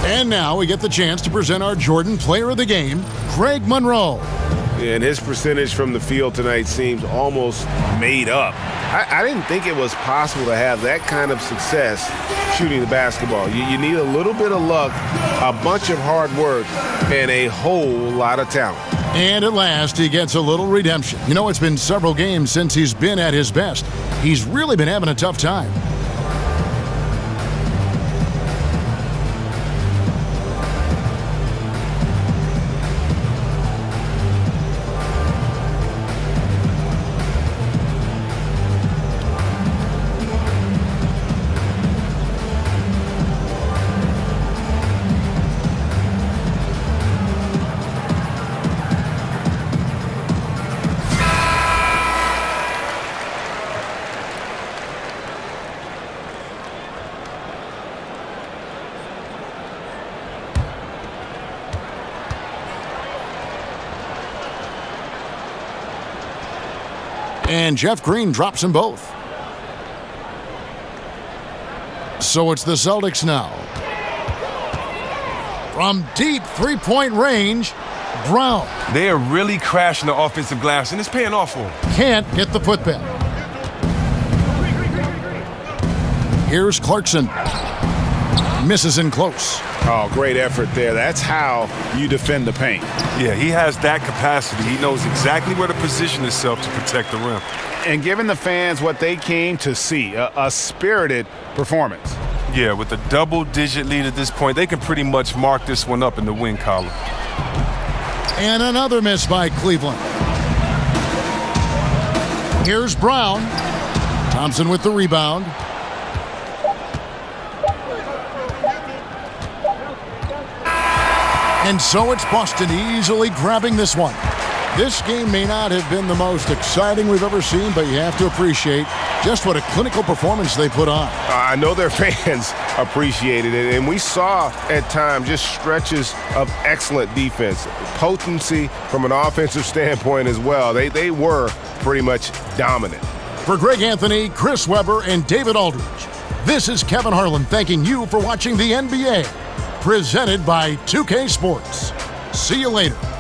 And now we get the chance to present our Jordan Player of the Game, Greg Monroe. And his percentage from the field tonight seems almost made up. I didn't think it was possible to have that kind of success shooting the basketball. You need a little bit of luck, a bunch of hard work, and a whole lot of talent. And at last, he gets a little redemption. You know, it's been several games since he's been at his best. He's really been having a tough time. And Jeff Green drops them both. So it's the Celtics now. From deep three-point range, Brown. They are really crashing the offensive glass, and it's paying off for them. Can't get the putback. Here's Clarkson. Misses in close. Oh, great effort there. That's how you defend the paint. Yeah, he has that capacity. He knows exactly where to position himself to protect the rim. And giving the fans what they came to see, a spirited performance. Yeah, with a double-digit lead at this point, they can pretty much mark this one up in the win column. And another miss by Cleveland. Here's Brown. Thompson with the rebound. And so it's Boston easily grabbing this one. This game may not have been the most exciting we've ever seen, but you have to appreciate just what a clinical performance they put on. I know their fans appreciated it, and we saw at times just stretches of excellent defense, potency from an offensive standpoint as well. They were pretty much dominant. For Greg Anthony, Chris Webber, and David Aldridge, This is Kevin Harlan thanking you for watching the NBA, presented by 2K Sports. See you later.